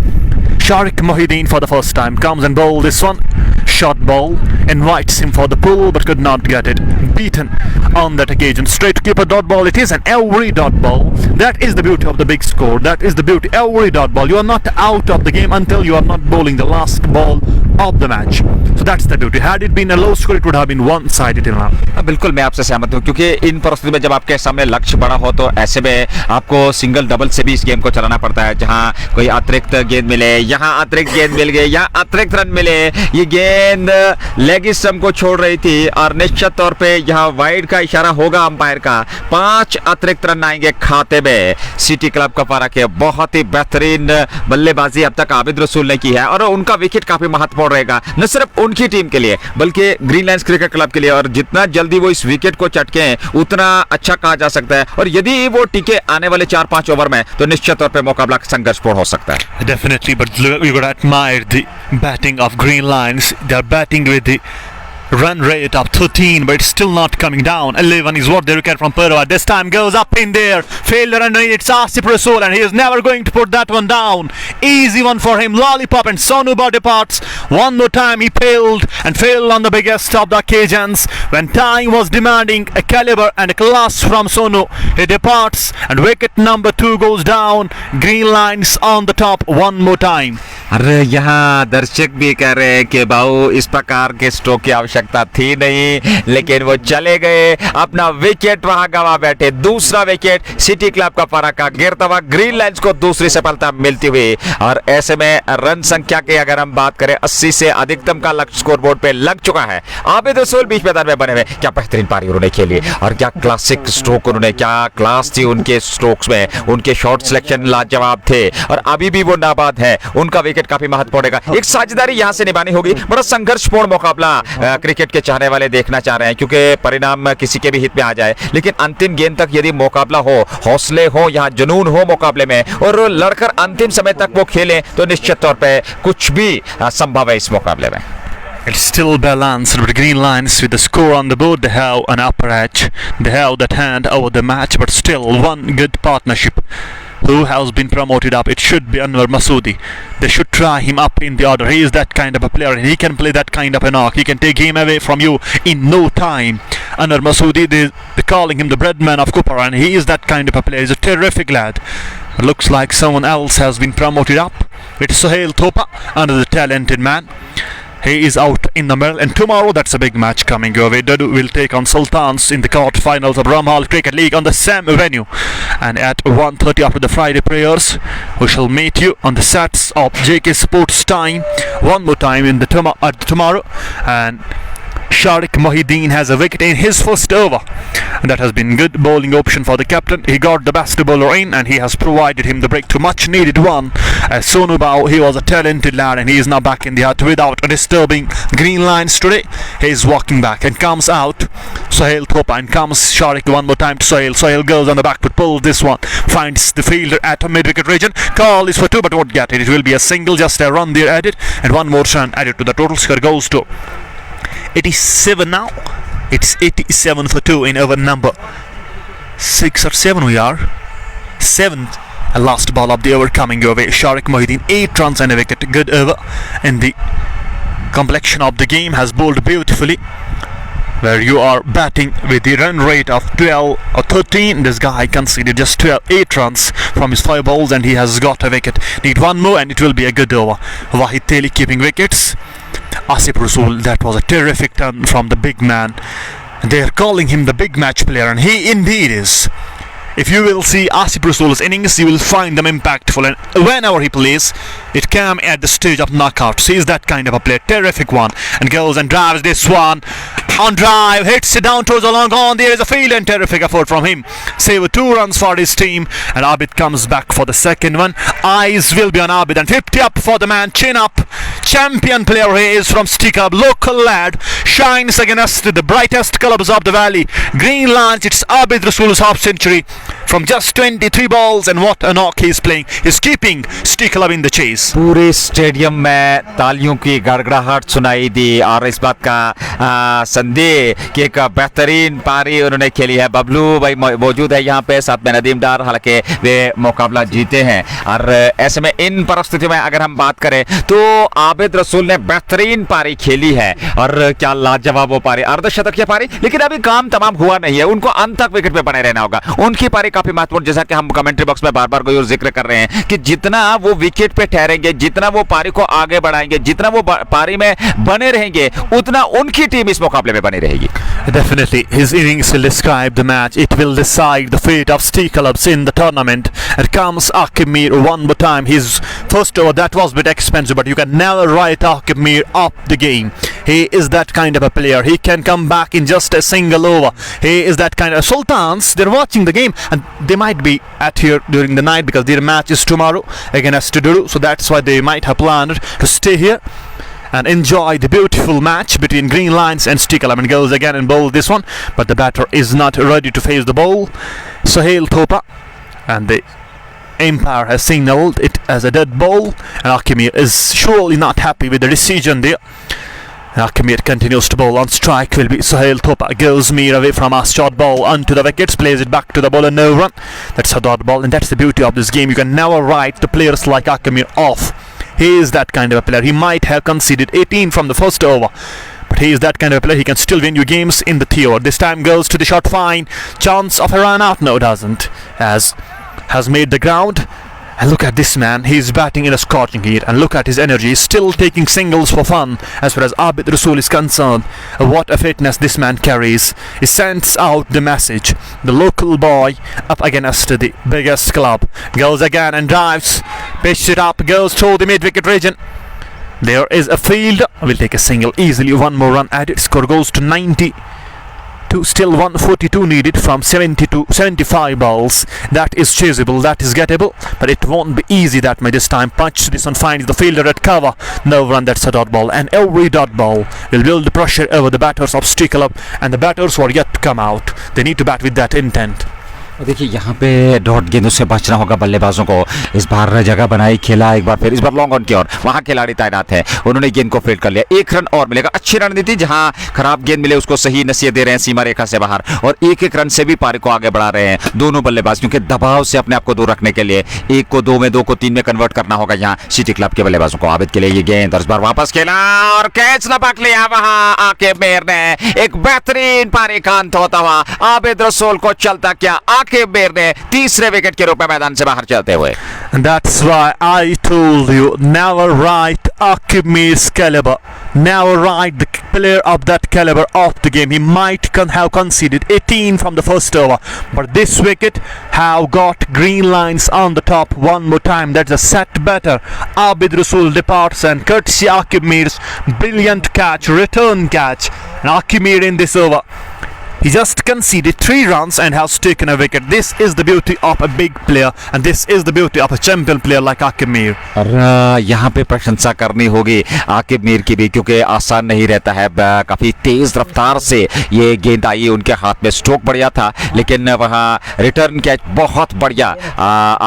Sharik Mohideen for the first time, comes and bowled this one, short ball, invites him for the pull but could not get it, beaten on that occasion. Straight to keep a dot ball it is, and every dot ball, that is the beauty of the big score, that is the beauty, every dot ball. You are not out of the game until you are not bowling the last ball of the match. So that's the beauty. Had it been a low score, it would have been one-sided till now. बिल्कुल मैं आपसे सहमत हूँ, क्योंकि इन परिस्थिति में जब आपके सामने लक्ष्य बड़ा हो तो ऐसे में आपको सिंगल डबल से भी इस गेम को चलाना पड़ता है। जहाँ कोई अतिरिक्त गेंद मिले, यहाँ अतिरिक्त गेंद मिल गए, यहाँ अतिरिक्त रन मिले, ये गेंद लेग स्टंप को छोड़ रही थी, और निश्चित तौर पे यहाँ वाइड का इशारा होगा अंपायर का। 5 अतिरिक्त रन आएंगे खाते में सिटी क्लब कपारा के। बहुत ही बेहतरीन बल्लेबाजी अब तक आबिद रसूल ने की है, और उनका विकेट काफी महत्वपूर्ण रहेगा, न सिर्फ उनकी टीम के लिए बल्कि ग्रीन लाइन्स क्रिकेट क्लब के लिए। और जितना जल्दी वो इस विकेट को चटके उतना अच्छा कहा जा सकता है, और यदि वो टिके आने वाले 4-5 ओवर में तो निश्चित तौर पे मुकाबला संघर्षपूर्ण हो सकता है। Definitely, but we got to admire the batting of Green Lions. They are batting with the run rate of 13, but it's still not coming down. 11 is what they require from Perwa. This time goes up in there. Failure underneath. It's Asif Rasool, and he is never going to put that one down. Easy one for him. Lollipop, and Sonu Bao departs. One more time he failed, and failed on the biggest of the occasions. When time was demanding a caliber and a class from Sonu, he departs, and wicket number 2 goes down. Green Lions on the top one more time. अरे यहाँ दर्शक भी कह रहे हैं कि बाबू इस प्रकार के स्ट्रोक की आवश्यकता थी नहीं, लेकिन वो चले गए, अपना विकेट वहां गवा बैठे। दूसरा विकेट सिटी क्लब का फर्क का गिरता हुआ ग्रीन लाइंस को दूसरी सफलता मिलती हुई। और ऐसे में रन संख्या की अगर हम बात करें 80 से अधिकतम का लक्ष्य स्कोरबोर्ड पे लग चुका है। आबिद रसूल बीच मैदान में बने हुए, क्या बेहतरीन पारी उन्होंने खेली और क्या क्लासिक स्ट्रोक उन्होंने, क्या क्लास थी उनके स्ट्रोक्स में, उनके शॉट सिलेक्शन लाजवाब थे और अभी भी वो नाबाद है। उनका विकेट काफी महत्वपूर्ण होगा। एक साझेदारी यहां से निभानी होगी। बड़ा संघर्षपूर्ण मुकाबला क्रिकेट के चाहने वाले देखना चाह रहे हैं, क्योंकि परिणाम किसी के भी हित में आ जाए, लेकिन अंतिम गेंद तक यदि मुकाबला हो, हौसले हो, यहाँ जुनून हो मुकाबले में और लड़कर अंतिम समय तक वो खेलें, तो निश्चित तौर पे कुछ भी संभव है इस मुकाबले में। It's still balanced with green lines with the score on the board. They have an upper edge. They have that hand over the match, but still one good partnership. Who has been promoted up? It should be Anwar Masoodi. They should try him up in the order. He is that kind of a player and he can play that kind of a knock. He can take him away from you in no time. Anwar Masoodi, they're calling him the breadman of Cooper, and he is that kind of a player. He's a terrific lad. Looks like someone else has been promoted up. It's Sohail Thopa, another talented man. He is out in the middle, and tomorrow that's a big match coming your way. Dadu will take on Sultans in the quarter-finals of Ramhal Cricket League on the same venue. And at 1:30 after the Friday prayers, we shall meet you on the sets of JK Sports Time one more time in the tomorrow. And Sharik Mohideen has a wicket in his first over. That has been good bowling option for the captain. He got the best bowler in and he has provided him the break to much needed one. As Sonu Bao, he was a talented lad and he is now back in the hut without disturbing green lines today. He is walking back and comes out Sohail Thopa, and comes Sharik one more time to Sohail. Sohail goes on the back foot, pulls this one, finds the fielder at a mid-wicket region. Call is for two but won't get it. It will be a single, just a run there added, and one more run added to the total score. Goes to 87 now. It's 87 for 2 in over number 6 or 7 we are. 7th and last ball of the over coming your way. Sharik Mohideen, 8 runs and a wicket. Good over. And the complexion of the game has bowled beautifully, where you are batting with the run rate of 12 or 13. This guy conceded just 8 runs from his 5 balls and he has got a wicket. Need one more and it will be a good over. Wahid Teli keeping wickets. Asif Rasool, that was a terrific turn from the big man. They are calling him the big match player, and he indeed is. If you will see Asif Rasool's innings, you will find them impactful, and whenever he plays, it came at the stage of knockouts. He is that kind of a player, terrific one, and goes and drives this one on drive, hits it down towards the long on. There is a field and terrific effort from him. Save 2 runs for his team, and Abid comes back for the second one. Eyes will be on Abid, and 50 up for the man, chin up. Champion player he is from Stikab, local lad, shines against the brightest colours of the valley. Green Lance, it's Abid Rasool's half century from just 23 balls, and what a knock he is playing. He's keeping Stikab in the chase. पूरे stadium में तालियों की गड़गड़ाहट सुनाई दी और इस बात का संदेह कि एक बेहतरीन पारी उन्होंने खेली है। बबलू भाई मौजूद है यहाँ पे, साथ में नदीम डार, हालांकि वे मुकाबला जीते हैं। और ऐसे में इन परिस्थितियों में अगर हम बात करें तो आबिद रसूल ने बेहतरीन पारी खेली है और क्या लाजवाब वो पारी, अर्धशतकीय पारी, लेकिन अभी काम तमाम हुआ नहीं है। उनको अंत तक विकेट पे बने रहना होगा। उनकी पारी काफी महत्वपूर्ण, जैसा कि हम कमेंट्री बॉक्स में बार बार कोई और जिक्र कर रहे हैं कि जितना वो विकेट पे ठहरेंगे, जितना वो पारी को आगे बढ़ाएंगे, जितना वो पारी में बने रहेंगे, उतना उनकी टीम इस मुकाबले में बनी रहेगी। Definitely, his innings will describe the match. It will decide the fate of Stikab in the tournament. It comes Akimir one more time. His first over, that was a bit expensive, but you can never write Akimir up the game. He is that kind of a player. He can come back in just a single over. He is that kind of Sultans. They're watching the game and they might be at here during the night because their match is tomorrow against Tuduru. So that's why they might have planned to stay here and enjoy the beautiful match between Green Lions and Stikab. And goes again and bowls this one, but the batter is not ready to face the ball. Sohail Thopa, and the umpire has signalled it as a dead ball, and Akimir is surely not happy with the decision there. Akimir continues to bowl. On strike will be Sohail Thopa. Goes Mir away from a short ball onto the wickets, plays it back to the bowler, no run. That's a dot ball, and that's the beauty of this game. You can never write the players like Akimir off. He is that kind of a player. He might have conceded 18 from the first over, but he is that kind of a player. He can still win you games in the theatre. This time goes to the shot, fine. Chance of a run out? No, doesn't. As has made the ground, And look at this man, he's batting in a scorching heat, and look at his energy, he's still taking singles for fun. As far as Abid Rasool is concerned, what a fitness this man carries. He sends out the message. The local boy up against the biggest club. Goes again and drives, pitches it up, goes through the mid-wicket region. There is a field, will take a single easily, one more run added, score goes to 90. Still 142 needed from 75 balls. That is chaseable, that is gettable, but it won't be easy that much this time. Punch, this one finds the fielder at cover. No run, that's a dot ball, and every dot ball will build the pressure over the batters of City Club, and the batters who are yet to come out, they need to bat with that intent. देखिए यहाँ पे dot गेंदों से बचना होगा बल्लेबाजों को। इस बार जगह बनाई, खेला एक बार फिर, इस बार लॉन्ग ऑन की ओर, वहां खिलाड़ी तैनात है, उन्होंने गेंद को फील्ड कर लिया। एक रन और मिलेगा। अच्छी रणनीति, जहां खराब गेंद मिले उसको सही नसीहत दे रहे हैं सीमा रेखा से बाहर, और एक एक रन से भी पारी को आगे बढ़ा रहे हैं दोनों बल्लेबाज, क्योंकि दबाव से अपने आप को दूर रखने के लिए एक को दो में, दो को तीन में कन्वर्ट करना होगा यहाँ सिटी क्लब के बल्लेबाजों को। आबिद के लिए ये गेंद, और इस बार वापस खेला और कैच लपक लिया वहां आकिब मीर ने। एक बेहतरीन पारी का अंत होता हुआ आबिद रसूल को चलता क्या आकिब मीर ने तीसरे विकेट के रूप में मैदान से बाहर चलते हुए। And that's why I told you, never write Akib Mir's caliber, never write the player of that caliber off the game. He might have conceded 18 from the first over, but this wicket have got green lines on the top one more time. That's a set batter. Abid Rasool departs, and courtesy Akib Mir's brilliant catch, return catch, and Akib Mir in this over, he just conceded 3 runs and has taken a wicket. This is the beauty of a big player, and this is the beauty of a champion player like Akib Mir. और यहाँ पे प्रशंसा करनी होगी आकिब मीर की भी, क्योंकि आसान नहीं रहता है। काफी तेज रफ्तार से ये गेंद आई उनके हाथ में, स्ट्रोक बढ़िया था, लेकिन वहाँ रिटर्न कैच बहुत बढ़िया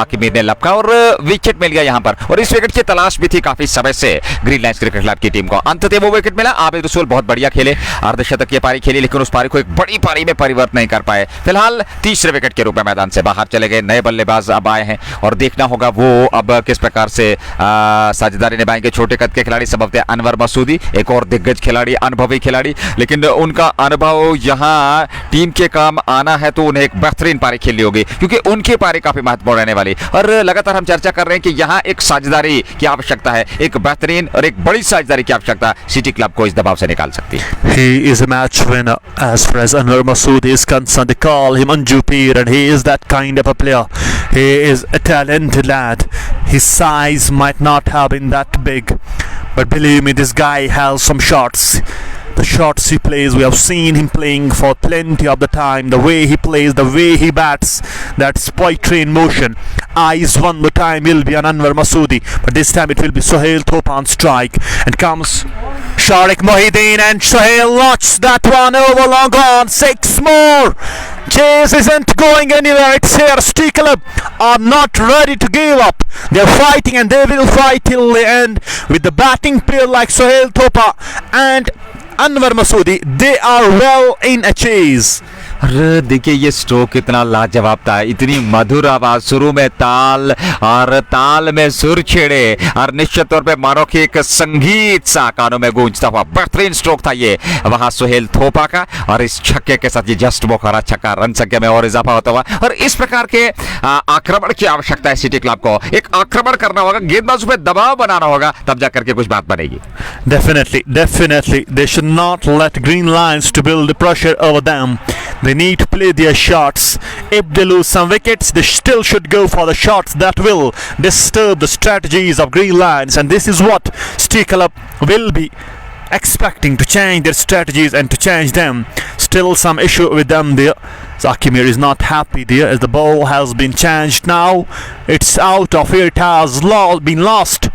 आकिब मीर ने लपका और विकेट मिल गया यहाँ पर। और इस विकेट की तलाश भी थी काफी समय से ग्रीन लाइन्स क्रिकेट क्लब की टीम को। अंततः वो विकेट मिला। आबिद रसूल बहुत बढ़िया खेले, अर्धशतक की पारी खेली, लेकिन उस पारी को एक बड़ी पारी में परिवर्तन नहीं कर पाए। फिलहाल तीसरे विकेट के रूप में मैदान से बाहर चले गए। नए बल्लेबाज अब आए हैं और देखना होगा वो अब किस प्रकार से साझेदारी निभाएंगे। छोटे कद के खिलाड़ी संभवतः अनवर मसूदी, एक और दिग्गज खिलाड़ी, अनुभवी खिलाड़ी, लेकिन उनका अनुभव यहाँ टीम के काम आना है तो उन्हें एक बेहतरीन पारी खेलनी होगी, क्योंकि उनकी पारी काफी महत्वपूर्ण रहने वाली। और लगातार हम चर्चा कर रहे हैं कि यहाँ एक साझेदारी की आवश्यकता है, एक बेहतरीन और एक बड़ी साझेदारी की आवश्यकता सिटी क्लब को इस दबाव से निकाल सकती है। He is a match winner as far as Anwar Masood is concerned. They call him Anju Peer, and he is that kind of a player. He is a talented lad. His size might not have been that big, but believe me, this guy has some shots. The shots he plays, we have seen him playing for plenty of the time. The way he plays, the way he bats, that's poetry in motion. Eyes one more time will be on Anwar Masoodi, but this time it will be Sohail Thopa on strike. And comes Sharik Mohideen, and Sohail notches that one over, long on. 6 more. Chase isn't going anywhere. It's here. City Club are not ready to give up. They're fighting, and they will fight till the end with the batting player like Sohail Thopa and Anwar Masoodi. They are well in a chase. अरे देखिए ये stroke कितना लाजवाब था, इतनी मधुर आवाज, शुरू में ताल और ताल में सुर छेड़े, और निश्चित तौर पे मानो कि एक संगीत सा कानों में गूंजता हुआ बेहतरीन स्ट्रोक था ये वहां सोहेल थोपा का। और इस छक्के के साथ ये जस्ट बोखरा छक्का, रन संख्या में और इजाफा होता हुआ। और इस प्रकार के आक्रमण की आवश्यकता है सिटी क्लब को। एक आक्रमण करना होगा, गेंदबाजों पे दबाव बनाना होगा, तब जाकर के कुछ बात बनेगी। Definitely, they should not let Green Lions to build the pressure over them. They need to play their shots. If they lose some wickets, they still should go for the shots that will disturb the strategies of Green Lions, and this is what City Club will be expecting, to change their strategies and to change them. Still some issue with them there. Akib Mir is not happy there as the ball has been changed now. It's out of here, it has been lost.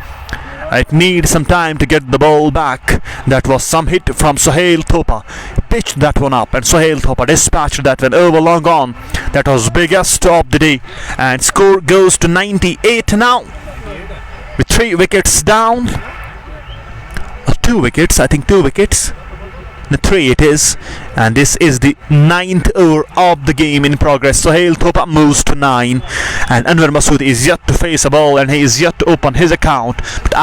It needs some time to get the ball back. That was some hit from Sohail Thopa. Pitched that one up, and Sohail Thopa dispatched that one over, long on. That was biggest of the day, and score goes to 98 now with 3 wickets down. 2 wickets, I think 2 wickets. 3 it is, and this is the 9th over of the game in progress. Sohail Thopa moves to 9, and Anwar Masoodi is yet to face a ball, and he is yet to open his account, but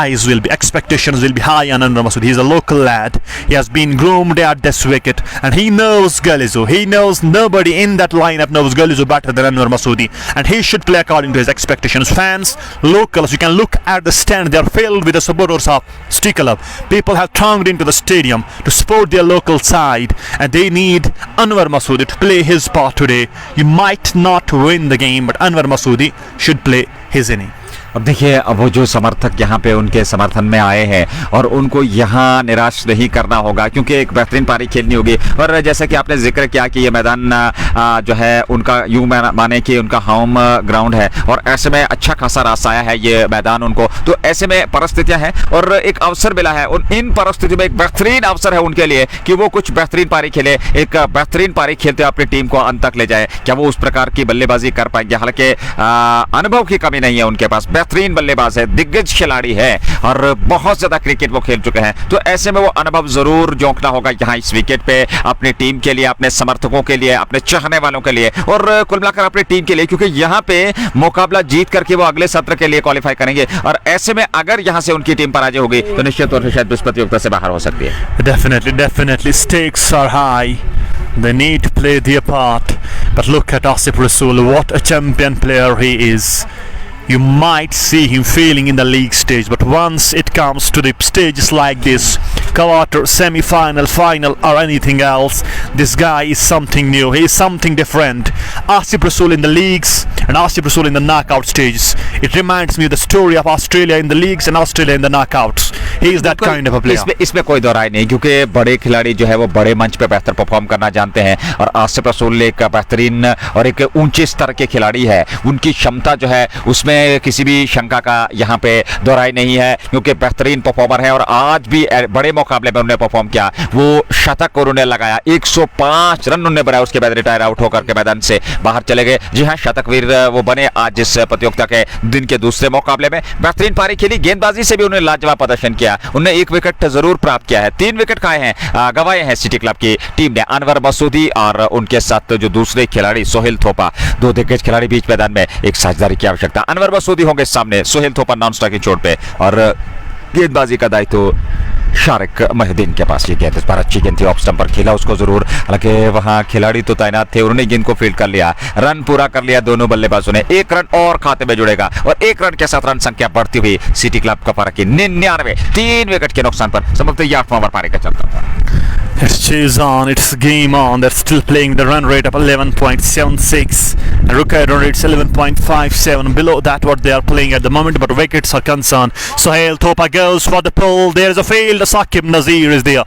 expectations will be high on Anwar Masoodi. He is a local lad, he has been groomed at this wicket, and he knows Galizo. He knows nobody in that lineup knows Galizo better than Anwar Masoodi, and he should play according to his expectations. Fans, locals, you can look at the stand, they are filled with the supporters of City Club. People have thronged into the stadium to support their local side, and they need Anwar Masoodi to play his part today. You might not win the game, but Anwar Masoodi should play his inning. अब देखिए, अब वो जो समर्थक यहाँ पे उनके समर्थन में आए हैं और उनको यहाँ निराश नहीं करना होगा, क्योंकि एक बेहतरीन पारी खेलनी होगी। और जैसा कि आपने जिक्र किया कि ये मैदान जो है उनका यूं माने कि उनका होम ग्राउंड है, और ऐसे में अच्छा खासा रास्ता आया है ये मैदान उनको, तो ऐसे में परिस्थितियां हैं और एक अवसर मिला है। और इन परिस्थितियों में एक बेहतरीन अवसर है उनके लिए कि वो कुछ बेहतरीन पारी खेले, एक बेहतरीन पारी खेलते हुए अपनी टीम को अंत तक ले जाए। क्या वो उस प्रकार की बल्लेबाजी कर पाएंगे? हालांकि अनुभव की कमी नहीं है उनके पास, बेहतरीन बल्लेबाज है, दिग्गज खिलाड़ी है और बहुत ज्यादा क्रिकेट वो खेल चुके हैं, तो ऐसे में वो अनुभव जरूर जोंकना होगा यहाँ इस विकेट पे, अपनी टीम के लिए, अपने समर्थकों के लिए, अपने चाहने वालों के लिए और कुल मिलाकर अपनी टीम के लिए, क्योंकि यहाँ पे मुकाबला जीत करके वो अगले सत्र के लिए क्वालिफाई करेंगे। और ऐसे में अगर यहाँ से उनकी टीम पराजय होगी तो निश्चित तौर से शायद इस प्रतियोगिता से बाहर हो सकती है। Definitely stakes are high. They need to play their part. But look at Asif Rasool, what a champion player he is. You might see him failing in the league stage, but once it comes to the stages like this, quarter, semi-final, final or anything else, this guy is something new, he is something different. Asif Rasool in the leagues and Asif Rasool in the knockout stages, it reminds me of the story of Australia in the leagues and Australia in the knockouts. He is that kind of a player. इसमें कोई दो राय नहीं, क्योंकि बड़े खिलाड़ी जो है वो बड़े मंच पे बेहतर परफॉर्म करना जानते हैं, और आसिफ रसूल एक बेहतरीन और एक ऊंचे स्तर के खिलाड़ी है। उनकी क्षमता जो है उसमें किसी भी शंका का यहाँ पे दोहराई नहीं है, क्योंकि बेहतरीन परफॉर्मर है और आज भी बड़े मुकाबले में उन्होंने परफॉर्म किया। वो शतक उन्होंने लगाया, 105 रन उन्होंने बनाया, उसके बाद रिटायर आउट होकर के मैदान से बाहर चले गए। जी हाँ, शतकवीर वो बने आज इस प्रतियोगिता के दिन के दूसरे मुकाबले में। बेहतरीन पारी खेली, गेंदबाजी से भी उन्होंने लाजवाब प्रदर्शन किया। उन्होंंने एक विकेट जरूर प्राप्त किया है, 3 विकेट खाए हैं, गंवाए हैं सिटी क्लब की टीम ने। अनवर मसूदी और उनके साथ जो दूसरे खिलाड़ी सोहेल थोपा, 2 दिग्गज खिलाड़ी बीच मैदान में, एक साझेदारी की आवश्यकता। अनवर मसूदी होंगे सामने, सोहेल थोपा नॉन स्ट्राइक की चोट पे, और गेंदबाजी का दायित्व शारिक महिउद्दीन के पास। ये गेंद इस बार अच्छी गेंद थी, ऑफ स्टंप पर खेला उसको जरूर, हालांकि वहां खिलाड़ी तो तैनात थे, उन्होंने गेंद को फील्ड कर लिया, रन पूरा कर लिया दोनों बल्लेबाजों ने। 1 रन और खाते में जुड़ेगा और 1 रन के साथ रन संख्या बढ़ती हुई सिटी क्लब का फर्क 99, 3 विकेट के नुकसान पर। समझते 8वां ओवर पारी का चलता था। It's chase on, it's game on. They're still playing the run rate of 11.76 and Rukai run rate 11.57. Below that what they are playing at the moment, but wickets are concerned. Sohail Thopa goes for the pull. There is a field. Saqib Nazir is there.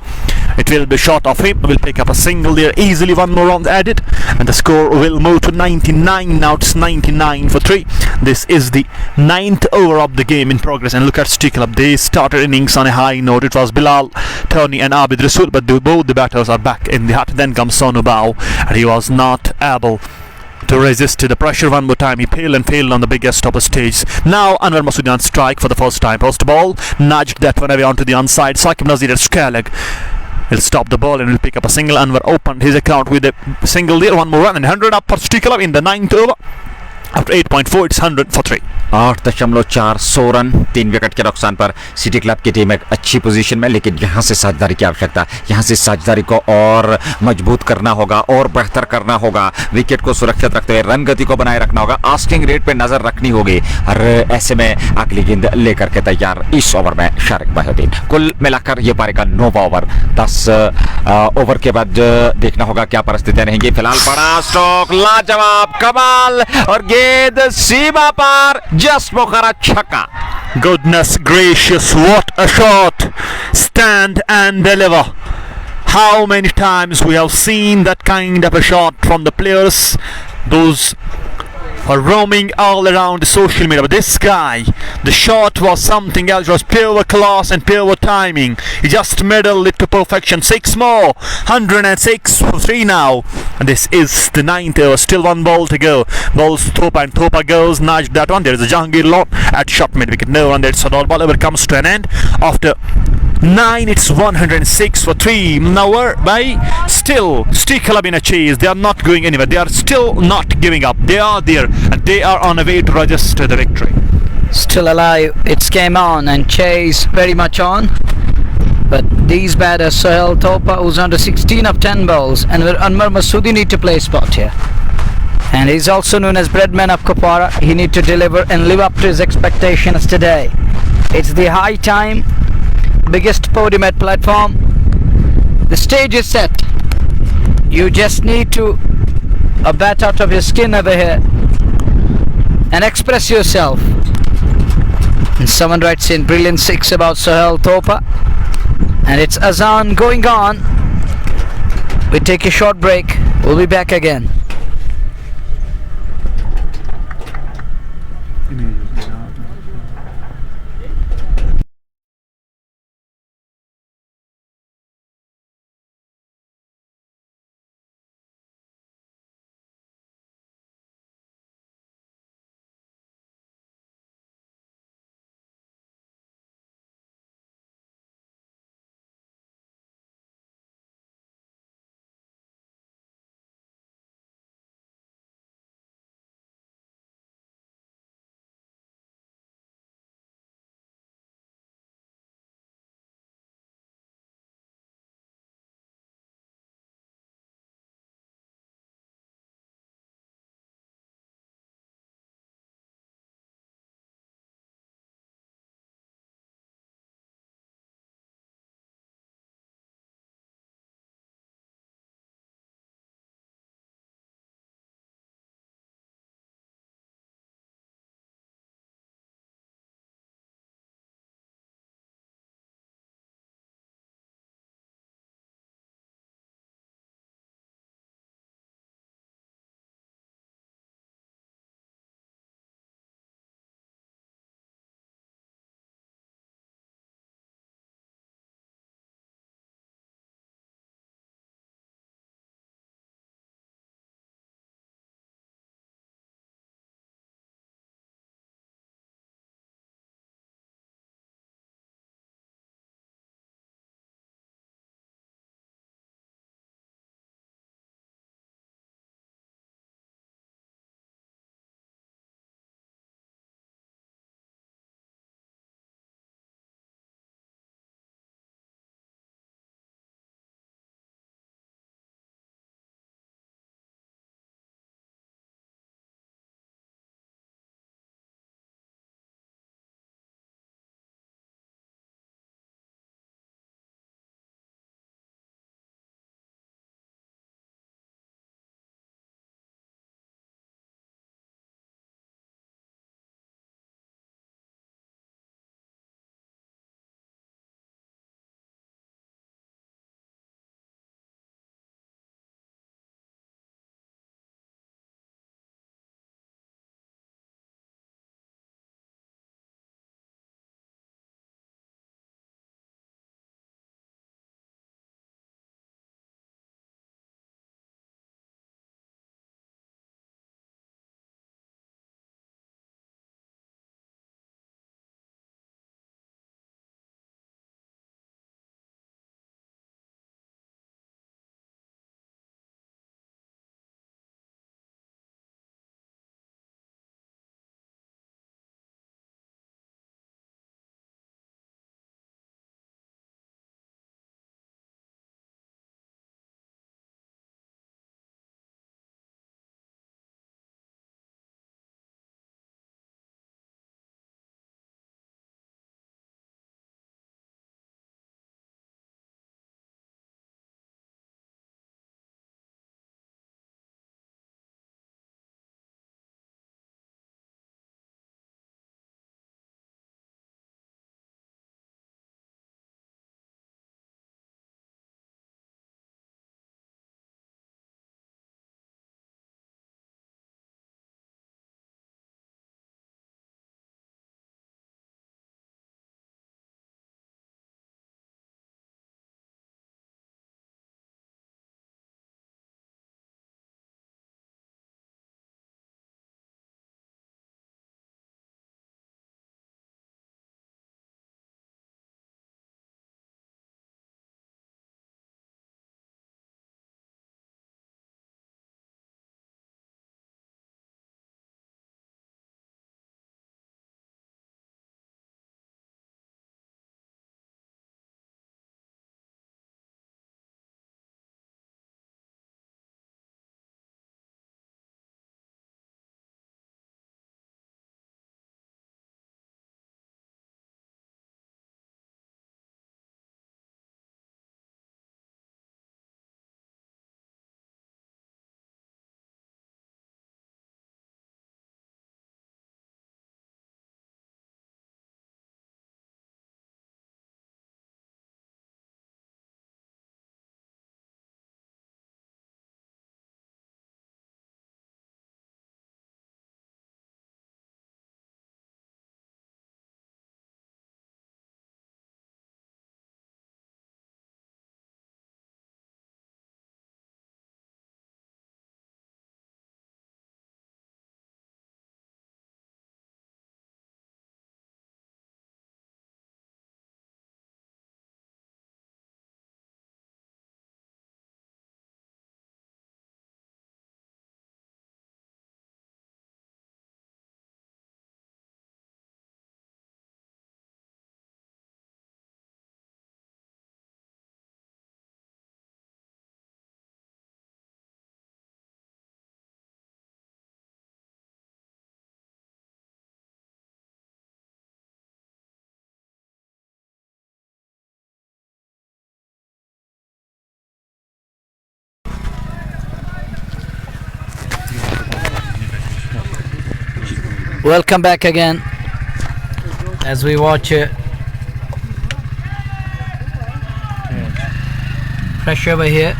It will be short of him. Will pick up a single there. Easily 1 more round added, and the score will move to 99. Now it's 99 for 3. This is the 9th over of the game in progress. And look at City Club. They started innings on a high note. It was Bilal, Tony, and Abid Rasool, but both the batters are back in the hut. Then comes Sonu Bao, and he was not able to resist the pressure one more time. He failed and failed on the biggest of the stage. Now Anwar Masoodi on strike for the first time. Post ball, nudged that one away onto the onside. Saqib Nazir at square leg. He'll stop the ball and will pick up a single. Anwar opened his account with a single there. 1 more run and 100 up for City Club in the 9th over. After 8.4, it's 100 for 3. 8.4 run, 3 wicket के नुकसान पर city club की team एक अच्छी position में, लेकिन यहाँ से साझेदारी की आवश्यकता। यहाँ से साझेदारी को और मजबूत करना होगा और बेहतर करना होगा, विकेट को सुरक्षित रखते हुए रन गति को बनाए रखना होगा, आस्किंग रेट पे नजर रखनी होगी। और ऐसे में अगली गेंद लेकर के तैयार इस ओवर में शारिक महिउद्दीन। कुल मिलाकर ये पारी का 9वां ओवर। 10 ओवर के बाद देखना होगा क्या परिस्थितियां रहेंगी। फिलहाल बड़ा स्ट्रोक, लाजवाब, कमाल, और गेंद सीमा पार, जस्ट मुखरा छक्का। Goodness gracious, what a shot! Stand and deliver. How many times we have seen that kind of a shot from the players, those are roaming all around the social media, but this guy, the shot was something else. It was pure class and pure timing. He just middled it to perfection. 6 more, 106 for 3 now, and this is the 9th over. Still 1 ball to go. Balls Thopa, and Thopa goes, nudged that one. There is a Jahangir Law at shot mid wicket. No, and that's all. Ball over comes to an end after 9, it's 106 for 3. Now by still City Club in a chase. They are not going anywhere. They are still not giving up. They are there and they are on a way to register the victory. Still alive. It's game on and chase very much on. But these batters, Sohail Thopa, who's under 16 of 10 balls, and Anwar Masoodi need to play a spot here. And he's also known as Breadman of Kupwara. He need to deliver and live up to his expectations today. It's the high time, biggest podium at platform. The stage is set. You just need to bat out of your skin over here and express yourself. And someone writes in brilliant 6 about Sohail Thopa. And it's Azan going on. We take a short break. We'll be back again. Welcome back again as we watch pressure over here.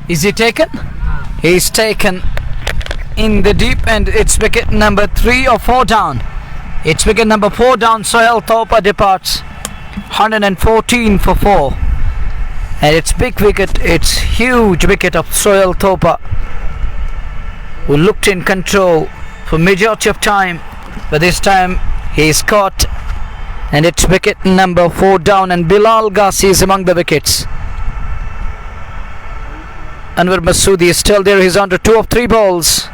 Is he taken? He's taken in the deep end. It's wicket number 3 or 4 down. It's wicket number 4 down. Sohail Thopa departs 114 for 4. And it's big wicket. It's huge wicket of Sohail Thopa, who looked in control for majority of time, but this time he's caught, and it's wicket number 4 down, and Bilal Ghazi is among the wickets. Anwar Masoodi is still there. He's on to 2 of 3 balls,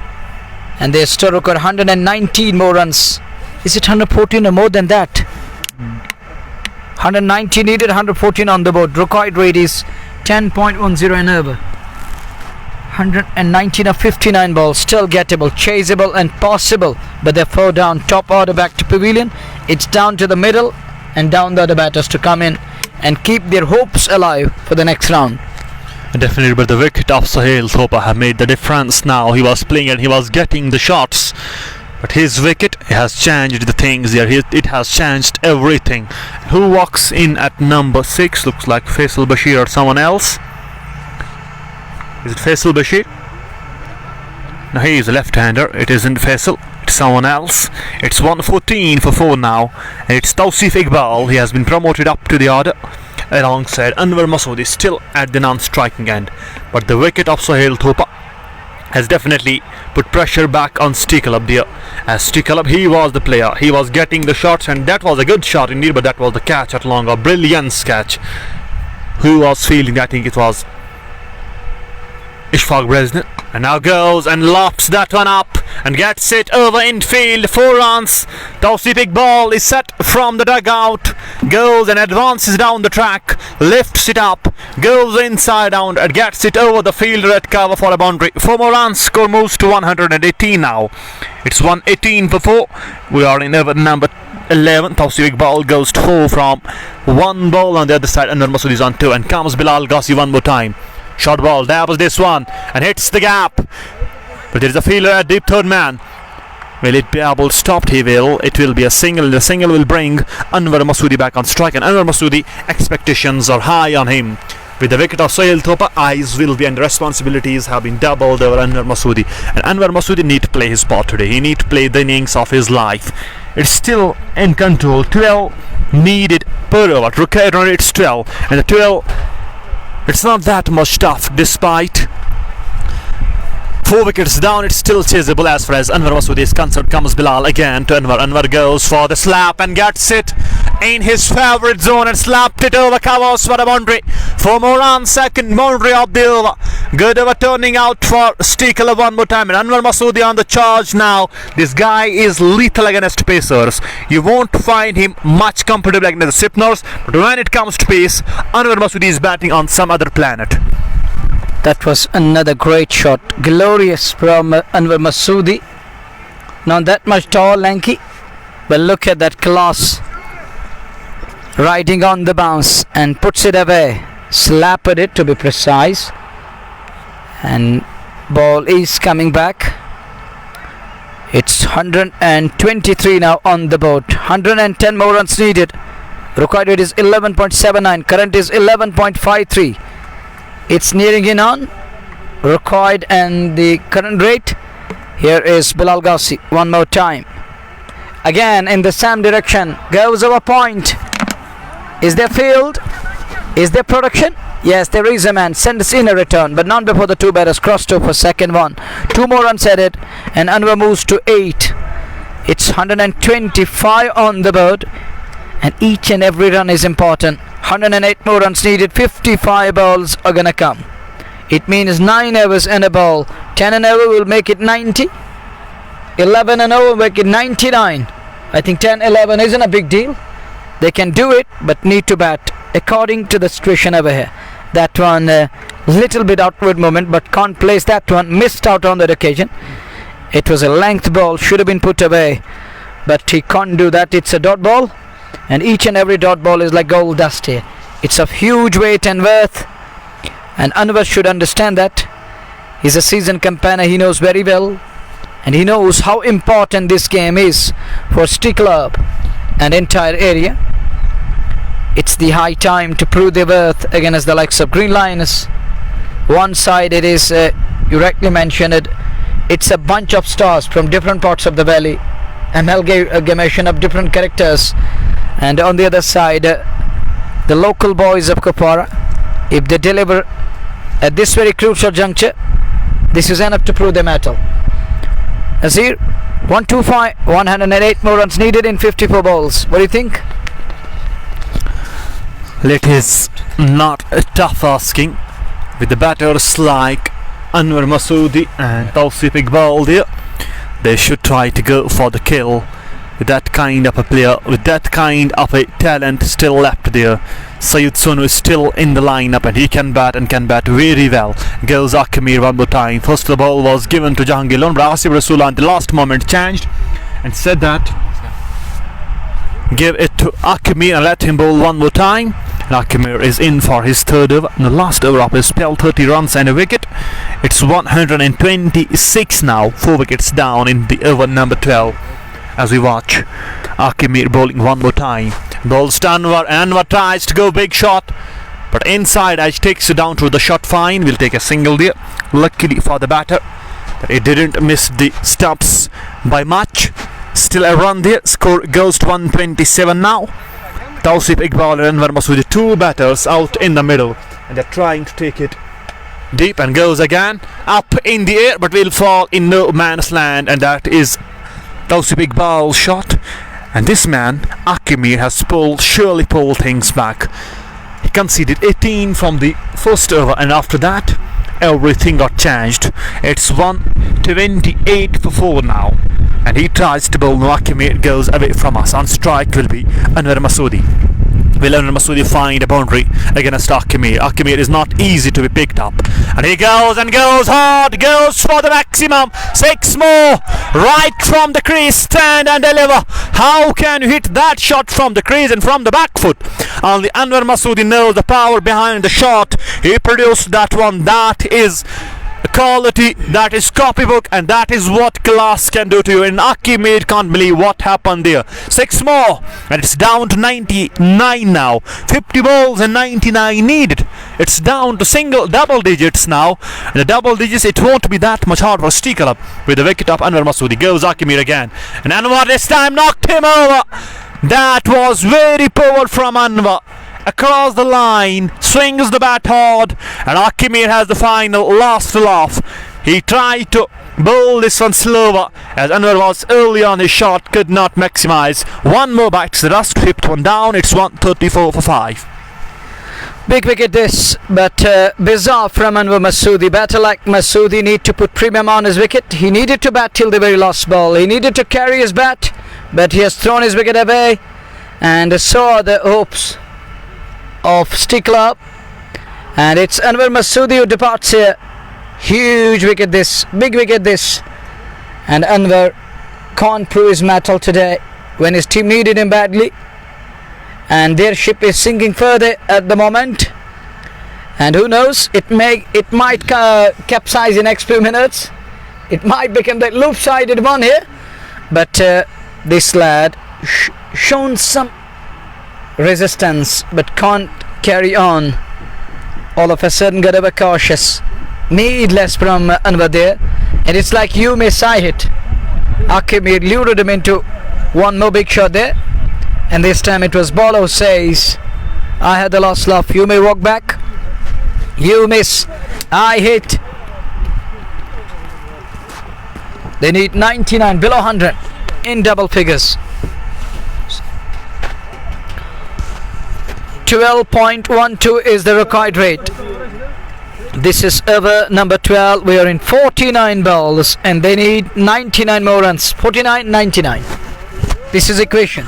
and they still record 119 more runs. Is it 114 or more than that? 190 needed, 114 on the board. Required rate is 10.10 and over. 119 of 59 balls, still gettable, chaseable and possible, but they're 4 down. Top order back to pavilion. It's down to the middle and down the other batters to come in and keep their hopes alive for the next round. Definitely, but the wicket of Sohail Thopa have made the difference now. He was playing and he was getting the shots, but his wicket has changed the things there. It has changed everything. Who walks in at number 6? Looks like Faisal Bashir or someone else. Is it Faisal Bashir? No, he is a left-hander. It isn't Faisal. It's someone else. It's 114 for 4 now. And it's Tausif Iqbal. He has been promoted up to the order alongside Anwar Masoodi, still at the non-striking end. But the wicket of Sohail Thopa has definitely put pressure back on Stikalab there. As Stikalab, he was the player. He was getting the shots, and that was a good shot indeed, but that was the catch at long. A brilliant catch. Who was fielding? I think it was Ishfaq Bresnan, and now goes and lofts that one up and gets it over infield. 4 runs. Tausif Iqbal is set from the dugout, goes and advances down the track, lifts it up, goes inside out and gets it over the fielder at cover for a boundary. 4 more runs. Score moves to 118 now. It's 118 for 4. We are in over number 11. Tausif Iqbal goes to 4 from 1 ball on the other side. Anwar Masoodi is on 2, and comes Bilal Ghazi one more time. Short ball, dabbles this one and hits the gap, but there is a fielder at deep third man. Will it be able stopped? He will. It will be a single. The single will bring Anwar Masoodi back on strike, and Anwar Masoodi, expectations are high on him. With the wicket of Sohail Thopa, eyes will be and responsibilities have been doubled over Anwar Masoodi, and Anwar Masoodi need to play his part today. He need to play the innings of his life. It's still in control. 12 needed per over. Required run, it's 12, and the 12, it's not that much tough despite 4 wickets down. It's still chaseable as far as Anwar Masoodi is concerned. Comes Bilal again to Anwar. Anwar goes for the slap and gets it in his favourite zone and slapped it over covers for a boundary. 4 more runs. Second boundary of the over. Good over turning out for Stikalab one more time, and Anwar Masoodi on the charge now. This guy is lethal against pacers. You won't find him much comfortable against the Sipners, but when it comes to pace, Anwar Masoodi is batting on some other planet. That was another great shot, glorious from Anwar Masoodi. Not that much tall, lanky, but look at that class. Riding on the bounce and puts it away. Slapped it to be precise. And ball is coming back. It's 123 now on the board. 110 more runs needed. Required rate is 11.79. Current is 11.53. It's nearing in on required and the current rate. Here is Bilal Ghazi one more time. Again in the same direction. Goes over point. Is there field? Is there production? Yes, there is a man. Sends in a return, but not before the 2 batters crossed over for second one. 2 more runs added, and Anwar moves to 8. It's 125 on the board, and each and every run is important. 108 more runs needed. 55 balls are gonna come. It means 9 overs and a ball. 10 an over will make it 90. 11 an over will make it 99. I think 10-11 isn't a big deal. They can do it, but need to bat according to the situation over here. That one, little bit outward movement, but can't place that one. Missed out on that occasion. It was a length ball, should have been put away, but he can't do that. It's a dot ball, and each and every dot ball is like gold dust here. It's of huge weight and worth, and Anwar should understand that. He's a seasoned campaigner. He knows very well and he knows how important this game is for City Club and entire area. It's the high time to prove their worth against the likes of Green Lions. One side it is, you rightly mentioned it, it's a bunch of stars from different parts of the valley, amalgamation of different characters, and on the other side the local boys of Kupwara. If they deliver at this very crucial juncture, this is enough to prove their mettle. Azir, 125, 108 more runs needed in 54 balls. What do you think? It is not a tough asking with the batters like Anwar Masoodi and Tausif Iqbal there. They should try to go for the kill with that kind of a player, with that kind of a talent still left there. Sayed Sonu is still in the lineup and he can bat and can bat very well. Goes Akimir one more time. First the ball was given to Jahangir Lone, but Asif Rasool at the last moment changed and said that give it to Akimir and let him bowl one more time. And Akimir is in for his third over. In the last over of his spell, 30 runs and a wicket. It's 126 now, 4 wickets down in the over number 12. As we watch Akimir bowling one more time. Balls to Anwar, and Anwar tries to go big shot, but inside as takes it down to the shot fine. Will take a single there. Luckily for the batter, it didn't miss the stumps by much. Still a run there. Score goes to 127 now. Tausif Iqbal and Anwar Masoodi, two batters out in the middle, and they're trying to take it deep, and goes again up in the air, but will fall in no man's land, and that is Tausif Iqbal's shot. And this man Akimir has surely pulled things back. He conceded 18 from the first over, and after that everything got changed. It's 128 for 4 now, and he tries to bowl. No, Akimir goes away from us. On strike will be Anwar Masoodi. Will Anwar Masoodi find a boundary against Akimir? Akimir is not easy to be picked up, and he goes and goes hard, goes for the maximum. 6 more, right from the crease, stand and deliver. How can you hit that shot from the crease and from the back foot? Only Anwar Masoodi knows the power behind the shot. He produced that one. That is quality, that is copybook, and that is what class can do to you. And Akimir can't believe what happened there. 6 more, and it's down to 99 now. 50 balls and 99 needed. It's down to double digits now, and the double digits, it won't be that much hard for City Club. With the wicket of Anwar Masoodi, goes Akimir again, and Anwar this time knocked him over. That was very poor from Anwar. Across the line, swings the bat hard, and Akimir has the final last laugh. He tried to bowl this one slower, as Anwar was early on his shot, could not maximize. One more bites the dust, fifth one down. It's 134 for 5. Big wicket this, but bizarre from Anwar Masoodi. Batter like Masoodi need to put premium on his wicket. He needed to bat till the very last ball. He needed to carry his bat, but he has thrown his wicket away, and saw the hopes of City Club. And it's Anwar Masoodi who departs here. Huge wicket this, big wicket this, and Anwar can't prove his mettle today when his team needed him badly, and their ship is sinking further at the moment, and who knows, it might capsize in next few minutes. It might become the loop-sided one here, but this lad shown some resistance but can't carry on. All of a sudden got over cautious, needless from Anwar there, and it's like you may say it. Akimir lured him into one more big shot there, and this time it was Ball who says, I had the last laugh, you may walk back, you miss, I hit. They need 99, below 100 in double figures. 12.12 is the required rate. This is over number 12. We are in 49 balls and they need 99 more runs. 49, 99. This is equation.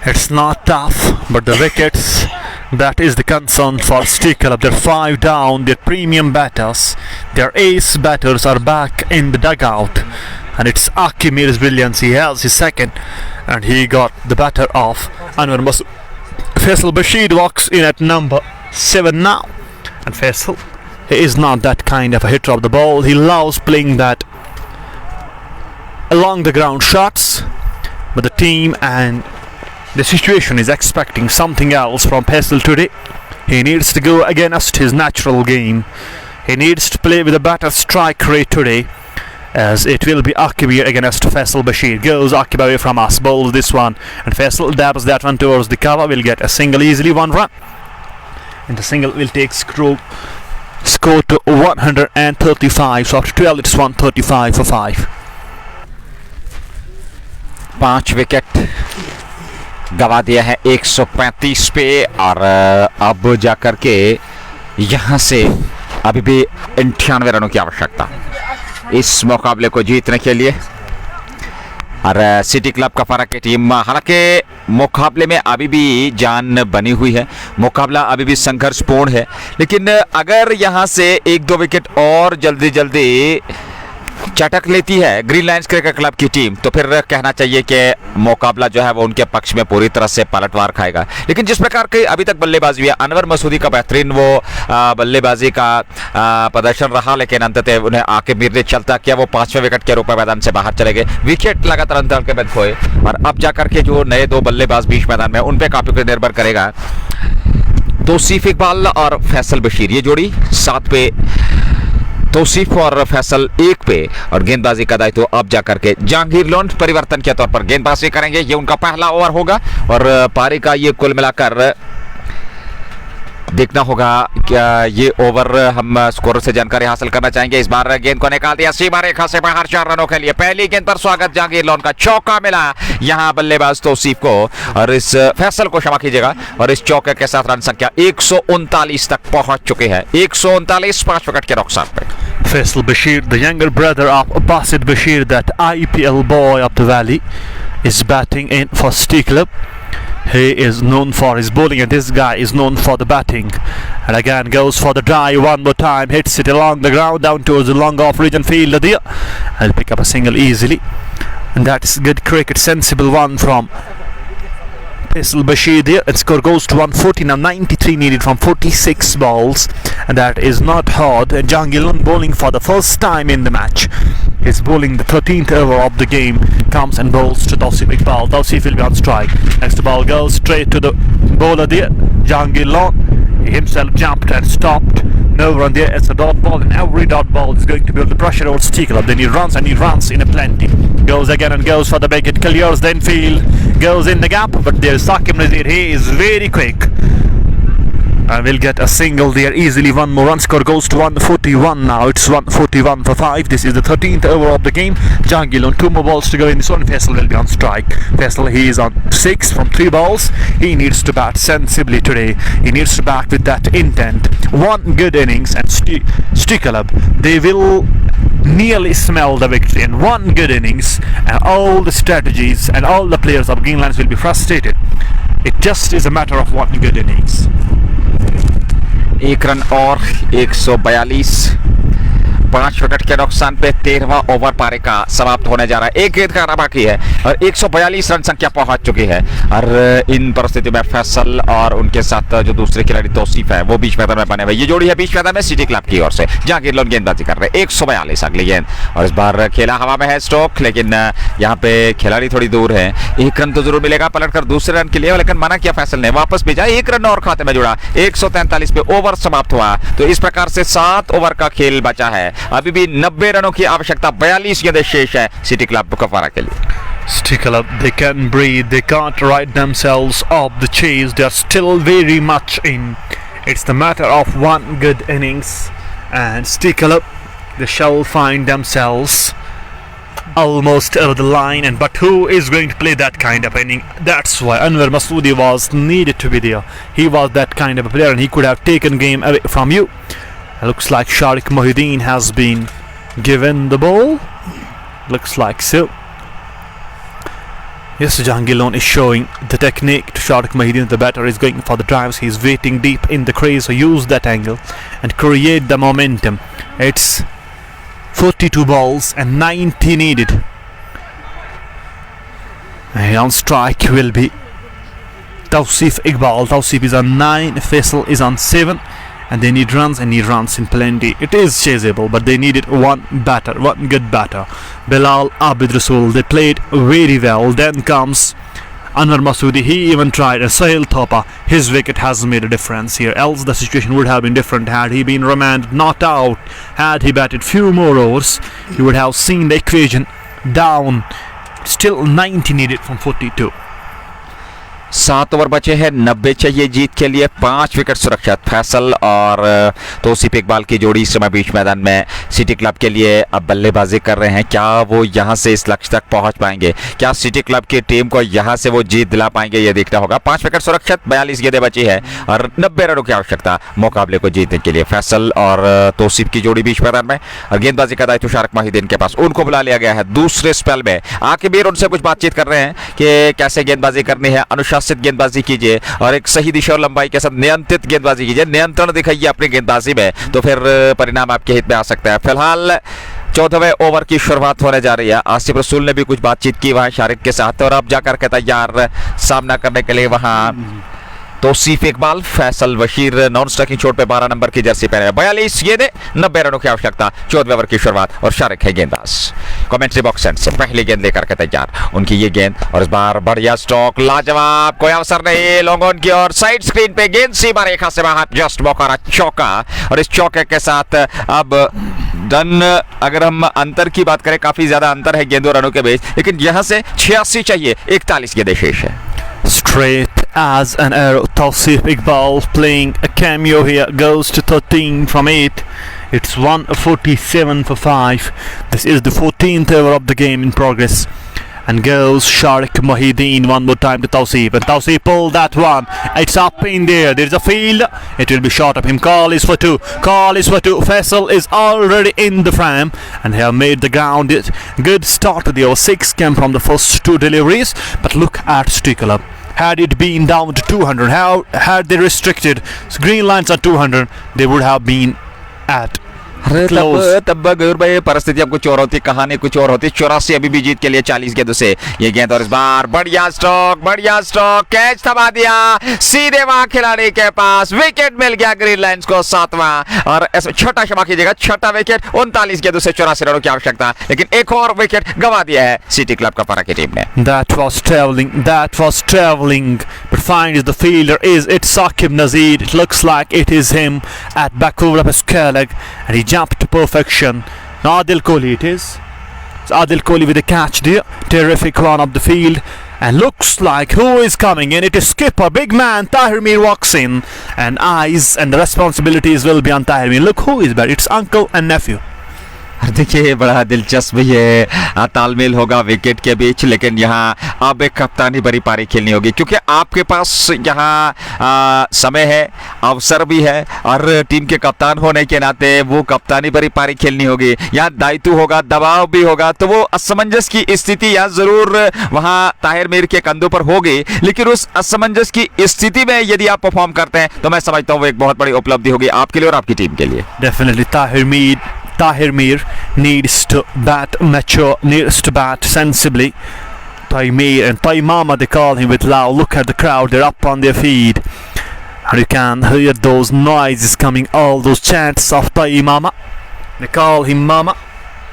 It's not tough, but the wickets, that is the concern for City Club. They're 5 down, their premium batters, their ace batters are back in the dugout, and it's Akimir's brilliance. He has his second, and he got the batter of Anwar Masoodi. Faisal Bashir walks in at number 7 now, and Faisal, he is not that kind of a hitter of the ball. He loves playing that along the ground shots, but the team and the situation is expecting something else from Faisal today. He needs to go against his natural game. He needs to play with a better strike rate today, as it will be Akib against Faisal Bashir. Goes Akib away from us, bowls this one, and Faisal dabs that one towards the cover. Will get a single easily, 1 run, and the single will take score to 135. So after 12 it's 135 for 5. 5 wicket गवा दिया है 135 पे, और अब जाकर के यहाँ से अभी भी 98 रनों की आवश्यकता इस मुकाबले को जीतने के लिए। और सिटी क्लब का फर्क की टीम, हालांकि मुकाबले में अभी भी जान बनी हुई है, मुकाबला अभी भी संघर्षपूर्ण है, लेकिन अगर यहाँ से 1-2 विकेट और जल्दी जल्दी चटक लेती है ग्रीन लायंस क्रिकेट क्लब की टीम, तो फिर कहना चाहिए कि मुकाबला जो है वो उनके पक्ष में पूरी तरह से पलटवार खाएगा। लेकिन जिस प्रकार की अभी तक बल्लेबाजी हुई है, अनवर मसूदी का बेहतरीन वो बल्लेबाजी का प्रदर्शन रहा, लेकिन अंततः उन्हें आकिब मीर ने चलता किया, वो 5वें विकेट के रूप में मैदान से बाहर चले गए। विकेट लगातार अंतर के बाद खोए, और अब जाकर के जो नए 2 बल्लेबाज बीच मैदान में, उन पर काफी कुछ निर्भर करेगा। तौसीफ इकबाल और फैसल बशीर, ये जोड़ी 7 पे, तौसीफ और फैसल 1 पे, और गेंदबाजी का दायित्व अब जाकर के जहांगीर लोन परिवर्तन के तौर पर गेंदबाजी करेंगे। ये उनका पहला ओवर होगा, और पारी का ये कुल मिलाकर देखना होगा क्या ये ओवर हम स्कोर से जानकारी हासिल करना चाहेंगे। इस बार गेंद को निकाल दिया सीमा रेखा से बाहर 4 रनों के लिए। पहली गेंद पर स्वागत जहांगीर लोन का, चौका मिला यहां बल्लेबाज तौसीफ को, और इस फैसल को क्षमा कीजिएगा, और इस चौके के साथ रन संख्या 139 तक पहुंच चुके हैं। 139 5 विकेट के नुकसान पे। Faisal Bashir, the younger brother of Basit Bashir, that IPL boy of the valley, is batting in for City Club. He is known for his bowling, and this guy is known for the batting. And again goes for the drive one more time, hits it along the ground down towards the long off region fielder there, and pick up a single easily. And that is good cricket, sensible one from Faisal Bashir there, and score goes to 140. Now 93 needed from 46 balls, and that is not hard. And Jahangir bowling for the first time in the match. He's bowling the 13th over of the game, comes and bowls to Tawsif Iqbal. Tawsif will be on strike. Next ball goes straight to the bowler there, Jahangir. He himself jumped and stopped. No run there. It's a dot ball, and every dot ball is going to build the pressure over City Club. Then he runs, and he runs in a plenty. Goes again and goes for the big hit. Clears the infield, goes in the gap, but there's Sakim Nazir. He is very quick, and will get a single there easily. One more run. Score goes to 141 now. It's 141 for 5. This is the 13th over of the game. Jahangir on 2 more balls to go in this one. Faisal will be on strike. Faisal, he is on 6 from 3 balls. He needs to bat sensibly today. He needs to bat with that intent. One good innings, and City Club, they will nearly smell the victory. And one good innings, and all the strategies and all the players of Green Lions will be frustrated. It just is a matter of one good innings. 1 run और 142, 5 wicket के नुकसान पे 13वां over पारी का समाप्त होने जा रहा है। 1 गेंद का बाकी है, और 142 रन संख्या पहुंच चुकी है। और इन परिस्थितियों में फैसल और उनके साथ जो दूसरे खिलाड़ी तौसीफ है, वो बीच मैदान में बने हुए। ये जोड़ी है बीच मैदान में सिटी क्लब की ओर से। जहांगीर लोन गेंदबाजी कर रहे हैं। 142 अगली गेंद, और इस बार खेला हवा में है स्ट्रोक, लेकिन यहाँ पे खिलाड़ी थोड़ी दूर है। 1 रन तो जरूर मिलेगा पलट कर दूसरे रन के लिए, लेकिन मना किया फैसल ने, वापस भेजा। 1 रन और खाते में जुड़ा। 143 पे ओवर समाप्त हुआ। तो इस प्रकार से 7 ओवर का खेल बचा है। अभी भी 90 रनों की आवश्यकता, 42 गेंदें शेष है सिटी क्लब कफारा के लिए। City Club, they can breathe, they can't right themselves off the chase, they are still very much in. It's the matter of one good innings, and City Club, they shall find themselves almost over the line, and but who is going to play that kind of inning? That's why Anwar Masoodi was needed to be there. He was that kind of a player, and he could have taken game away from you. Looks like Shariq Mohideen has been given the ball. Looks like so. Yes, Jahangir Loan is showing the technique to Shariq Mohideen. The batter is going for the drives. He's waiting deep in the crease, so use that angle and create the momentum. It's 42 balls and 90 needed. And on strike will be Tawsif Iqbal. Tawsif is on 9, Faisal is on 7, and they need runs in plenty. It is chaseable, but they needed one good batter. Bilal Abid Rasool, they played very well. Then comes Anwar Masoodi, he even tried, and Sahil Thopa, his wicket has made a difference here, else the situation would have been different had he been remanded, not out. Had he batted few more overs, he would have seen the equation down. Still 90 needed from 42. 7 over बचे हैं, 90 चाहिए जीत के लिए। 5 wicket सुरक्षित। फैसल और तौसीफ इकबाल की जोड़ी इस समय बीच मैदान में सिटी क्लब के लिए अब बल्लेबाजी कर रहे हैं। क्या वो यहां से इस लक्ष्य तक पहुंच पाएंगे? क्या सिटी क्लब की टीम को यहां से वो जीत दिला पाएंगे? ये देखना होगा। 5 विकेट सुरक्षित, 42 गेंदें बची है और 90 रनों की आवश्यकता मुकाबले को जीतने के लिए। फैसल और तौसीफ की जोड़ी बीच मैदान में और गेंदबाजी का दायित्व शारिक माहिदीन के पास। उनको बुला लिया गया है दूसरे स्पेल में। आकिब उनसे कुछ बातचीत कर रहे हैं कि कैसे गेंदबाजी करनी है। अनुशासित गेंदबाजी कीजिए और एक सही दिशा और लंबाई के साथ नियंत्रित गेंदबाजी कीजिए। नियंत्रण दिखाइए अपनी गेंदबाजी में, तो फिर परिणाम आपके हित में आ सकता है। फिलहाल 14वें ओवर की शुरुआत होने जा रही है। आसिफ रसूल ने भी कुछ बातचीत की वहां शारिक के साथ और अब जाकर के तैयार सामना करने के लिए वहां तौसीफ इकबाल। फैसल बशीर नॉन स्ट्राइकिंग छोड़ पे 12 नंबर की जर्सी पहने। 42 गेंदें, 90 रनों की आवश्यकता। 14वें ओवर की शुरुआत और शारिक है गेंदबाज। कमेंट्री बॉक्स एंड से पहली गेंद लेकर के तैयार उनकी ये गेंद और इस बार बढ़िया स्ट्रोक, लाजवाब, कोई अवसर नहीं लोगों की और साइड स्क्रीन पे गेंद सीमा रेखा से बाहर, जस्ट मौका चौका। और इस चौके के साथ अब रन, अगर हम अंतर की बात करें, काफी ज्यादा अंतर है गेंदों रनों के बीच, लेकिन यहां से 86 चाहिए। 41 गेंदें शेष है। Straight as an arrow, Tawseef Iqbal playing a cameo here, goes to 13 from 8. It's 147 for 5. This is the 14th over of the game in progress. And goes Sharik Mahideen one more time to Tawseef, and Tawseef pulled that one. It's up in there. There's a field. It will be short of him. Call is for 2. Call is for 2. Faisal is already in the frame and have made the ground. Good start to the over. 6 came from the first 2 deliveries. But look at Stickler. Had it been down to 200, how had they restricted green lines at 200, they would have been at तब गौर भाई परिस्थितियां कुछ और होती, कहानी कुछ और होती। 84 अभी भी जीत के लिए 40 गेंदों से ये गेंद और इस बार बढ़िया स्ट्रोक, कैच थमा दिया सीधे वहां खिलाड़ी के पास। विकेट मिल गया ग्रीन लाइंस को 7वां और छठा, क्षमा कीजिएगा, छठा विकेट। 39 गेंदों से 84 रनों की आवश्यकता, लेकिन एक और विकेट गंवा दिया है सिटी क्लब का पारा की टीम ने। That was travelling, but finds the fielder is it Saqib Nazir. It looks like it is him at back over of his leg, and he jumped to perfection. Adil Kohli it is. It's Adil Kohli with a catch there. Terrific run up the field. And looks like who is coming in? It is skipper, big man, Tahir Mir walks in. And eyes and the responsibilities will be on Tahir Mir. Look who is there. It's uncle and nephew. देखिए बड़ा दिलचस्प ये तालमेल होगा wicket के बीच, लेकिन यहाँ अब एक कप्तानी भरी पारी खेलनी होगी क्योंकि आपके पास यहाँ समय है, अवसर भी है और टीम के कप्तान होने के नाते वो कप्तानी भरी पारी खेलनी होगी। यहाँ दायित्व होगा, दबाव भी होगा, तो वो असमंजस की स्थिति यहाँ जरूर वहाँ ताहिर मीर के कंधों पर होगी, लेकिन उस असमंजस की स्थिति में यदि आप परफॉर्म करते हैं तो मैं समझता हूँ वो एक बहुत बड़ी उपलब्धि होगी आपके लिए और आपकी टीम के लिए। Definitely Tahir Mir needs to bat mature, needs to bat sensibly. Tahir Mir and Taimama, they call him with loud. Look at the crowd, they're up on their feet. And you can hear those noises coming, all those chants of Taimama. They call him Mama.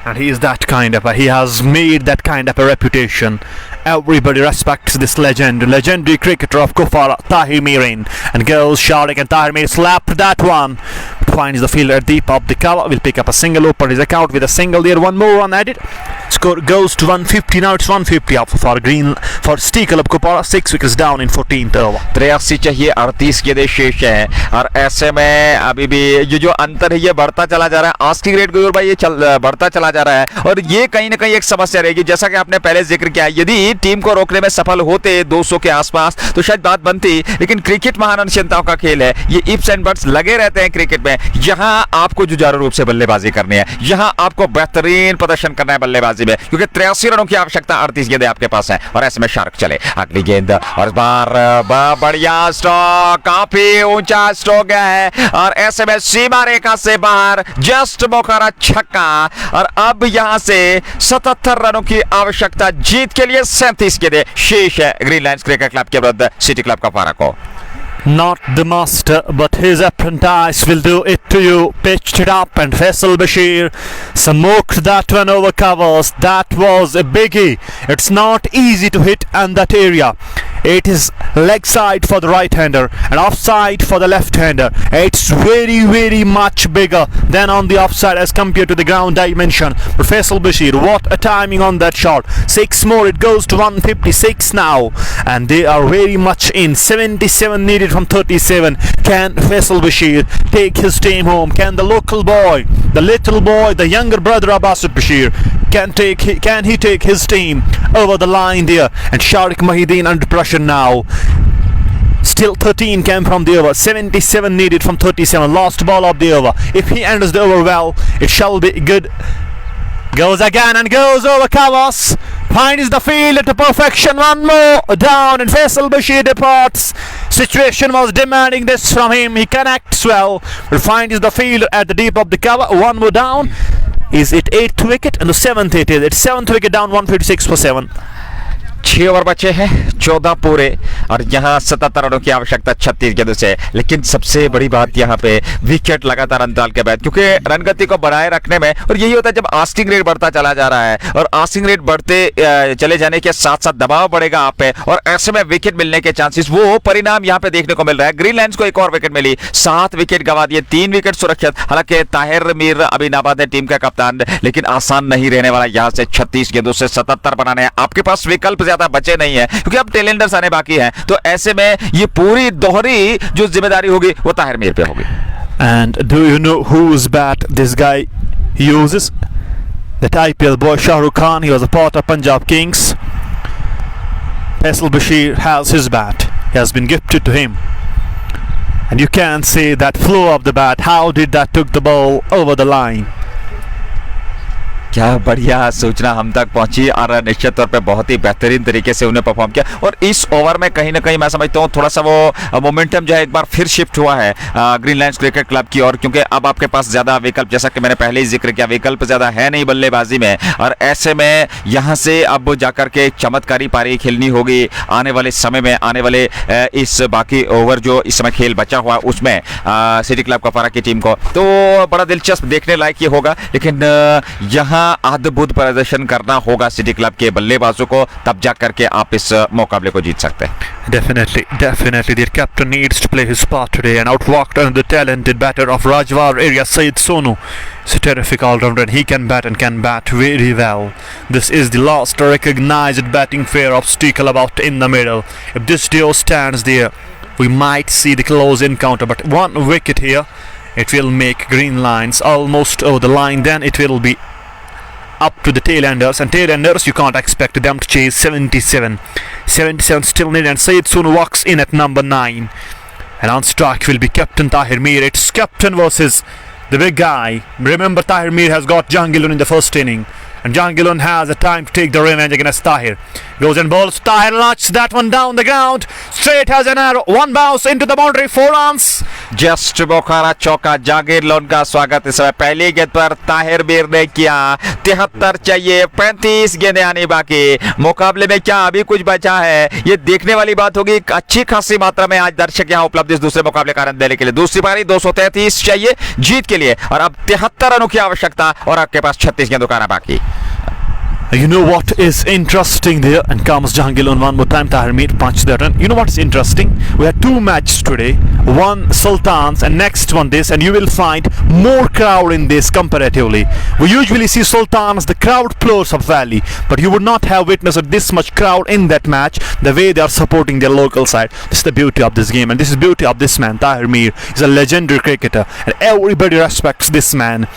And he is that kind of he has made that kind of a reputation. Everybody respects this legendary cricketer of Kufara, Tahir Mir in. And goes Sharik, and Tahir Mir slapped that one. Finds the fielder deep up the cover. Will pick up a single, open his account with a single there. One more run added. Score goes to 150. Now it's 150 up for Steve Club Kupara. 6 wickets down in 14th over. 83 चाहिए, 38 गेंदें शेष हैं और ऐसे में अभी भी ये जो अंतर है ये बढ़ता चला जा रहा है। आस्किंग रेट गुजर भाई ये बढ़ता चला जा रहा है और ये कहीं ना कहीं एक समस्या रहेगी। जैसा कि आपने पहले जिक्र किया, यदि टीम को रोकने में सफल होते 200 के आसपास तो शायद बात बनती, लेकिन क्रिकेट महान अनिश्चितताओं का खेल है। ये इफ्स एंड बट्स लगे रहते हैं क्रिकेट में। यहां आपको जुझारू रूप से बल्लेबाजी करनी है, यहां आपको बेहतरीन प्रदर्शन करना है बल्लेबाजी में, क्योंकि 83 रनों की आवश्यकता, 38 गेंदें आपके पास हैं और ऐसे में शार्क चले। अगली गेंद और इस बार बढ़िया स्ट्रोक, काफी ऊंचा स्ट्रोक है और ऐसे में सीमा रेखा से बाहर, जस्ट मोखरा छक्का। और अब यहां से 77 रनों की आवश्यकता जीत के लिए। 37 गेंदें शेष है ग्रीन लाइंस क्रिकेट क्लब के विरुद्ध सिटी क्लब का पारा को। Not the master, but his apprentice will do it to you. Pitched it up and Faisal Bashir smoked that one over covers. That was a biggie. It's not easy to hit in that area. It is leg side for the right-hander and offside for the left-hander. It's very much bigger than on the offside as compared to the ground dimension. But Faisal Bashir, what a timing on that shot. 6 more, it goes to 156 now. And they are very much in. 77 needed from 37. Can Faisal Bashir take his team home? Can the local boy, the little boy, the younger brother of Asif Bashir, can he take his team over the line there? And Sharik Mahideen under pressure now. Still 13 came from the over. 77 needed from 37. Last ball of the over. If he ends the over well, it shall be good. Goes again and goes over covers. Finds the field to perfection. One more down and Faisal Bashir departs. Situation was demanding this from him. He connects well, but finds the field at the deep of the cover. One more down. Is it 8th wicket? And the 7th it is. It's 7th wicket down, 156 for 7. 6 over बचे हैं 14 पूरे और यहाँ 77 रनों की आवश्यकता 36 गेंदों से। लेकिन सबसे बड़ी बात यहाँ पे विकेट लगातार अंतराल के बाद, क्योंकि रन गति को बनाए रखने में, और यही होता है जब आस्किंग रेट बढ़ता चला जा रहा है और आस्किंग रेट बढ़ते चले जाने के साथ साथ दबाव बढ़ेगा आप पे और ऐसे में विकेट मिलने के चांसेस, वो परिणाम यहाँ पे देखने को मिल रहा है। ग्रीन लाइन्स को एक और विकेट मिली, 7 विकेट गंवा दिए, 3 विकेट सुरक्षित। हालांकि ताहिर मीर अभी नाबाद है टीम का कप्तान, लेकिन आसान नहीं रहने वाला यहाँ से 36 गेंदों से 77 बनाने हैं। आपके पास विकल्प ज्यादा बचे नहीं है क्योंकि अब टेलेंडर्स आने बाकी हैं, तो ऐसे में ये पूरी दोहरी जो जिम्मेदारी होगी वो ताहिर मीर पे होगी। And do you know whose bat this guy uses? That IPL boy Shah Rukh Khan. He was a part of Punjab Kings. Faisal Bashir has his bat. He has been gifted to him. And you can see that flow of the bat. How did that took the ball over the line? क्या बढ़िया सूचना हम तक पहुंची और निश्चित तौर पे बहुत ही बेहतरीन तरीके से उन्हें परफॉर्म किया। और इस ओवर में कहीं ना कहीं मैं समझता हूँ थोड़ा सा वो मोमेंटम जो है एक बार फिर शिफ्ट हुआ है ग्रीन लाइन्स क्रिकेट क्लब की ओर, क्योंकि अब आपके पास ज्यादा विकल्प, जैसा कि मैंने पहले ही जिक्र किया, विकल्प ज्यादा है नहीं बल्लेबाजी में, और ऐसे में यहाँ से अब जाकर के चमत्कारी पारी खेलनी होगी आने वाले समय में, आने वाले इस बाकी ओवर जो इस समय खेल बचा हुआ उसमें सिटी क्लब कपवारा की टीम को, तो बड़ा दिलचस्प देखने लायक ये होगा। लेकिन यहाँ अद्भुत प्रदर्शन करना होगा सिटी क्लब के बल्लेबाजों को, तब जा करके आप इस मुकाबले को जीत सकते हैं। Definitely, their captain needs to play his part today and outworked the talented batter of Rajwar area, Syed Sonu. He's a terrific all-rounder and he can bat very well. This is the last recognized batting fair of City Club out in the middle. If this duo stands there, we might see the close encounter, but one wicket here, it will make green lines almost over the line. Then it will be up to the tailenders, and tailenders you can't expect them to chase 77 still needed, and Syed Sonu walks in at number 9, and on strike will be Captain Tahir Mir. It's captain versus the big guy. Remember, Tahir Mir has got Jahangir in the first inning, and Jahangir has a time to take the revenge against Tahir. Goes and bowls. Tahir knocks that one down the ground. Straight as an arrow. One bounce into the boundary. 4 runs. Just Bokhara चौका, Jahangir loan का स्वागत इस समय पहली गेंद पर ताहिर मीर ने किया। 73 चाहिए, 35 गेंदें आनी बाकी। मुकाबले में क्या अभी कुछ बचा है, ये देखने वाली बात होगी। अच्छी खासी मात्रा में आज दर्शक यहाँ उपलब्ध इस दूसरे मुकाबले का आनंद लेने के लिए। दूसरी पारी 233 चाहिए जीत के लिए, और अब 73 रनों की आवश्यकता, और आपके पास 36 गेंदों का आना बाकी। You know what is interesting there? And comes Jahangir on one more time. Tahir Mir punched that run. You know what is interesting? We had 2 matches today. One Sultans and next one this, and you will find more crowd in this comparatively. We usually see Sultans, the crowd flows of Valley, but you would not have witnessed this much crowd in that match, the way they are supporting their local side. This is the beauty of this game, and this is the beauty of this man. Tahir Mir is a legendary cricketer, and everybody respects this man.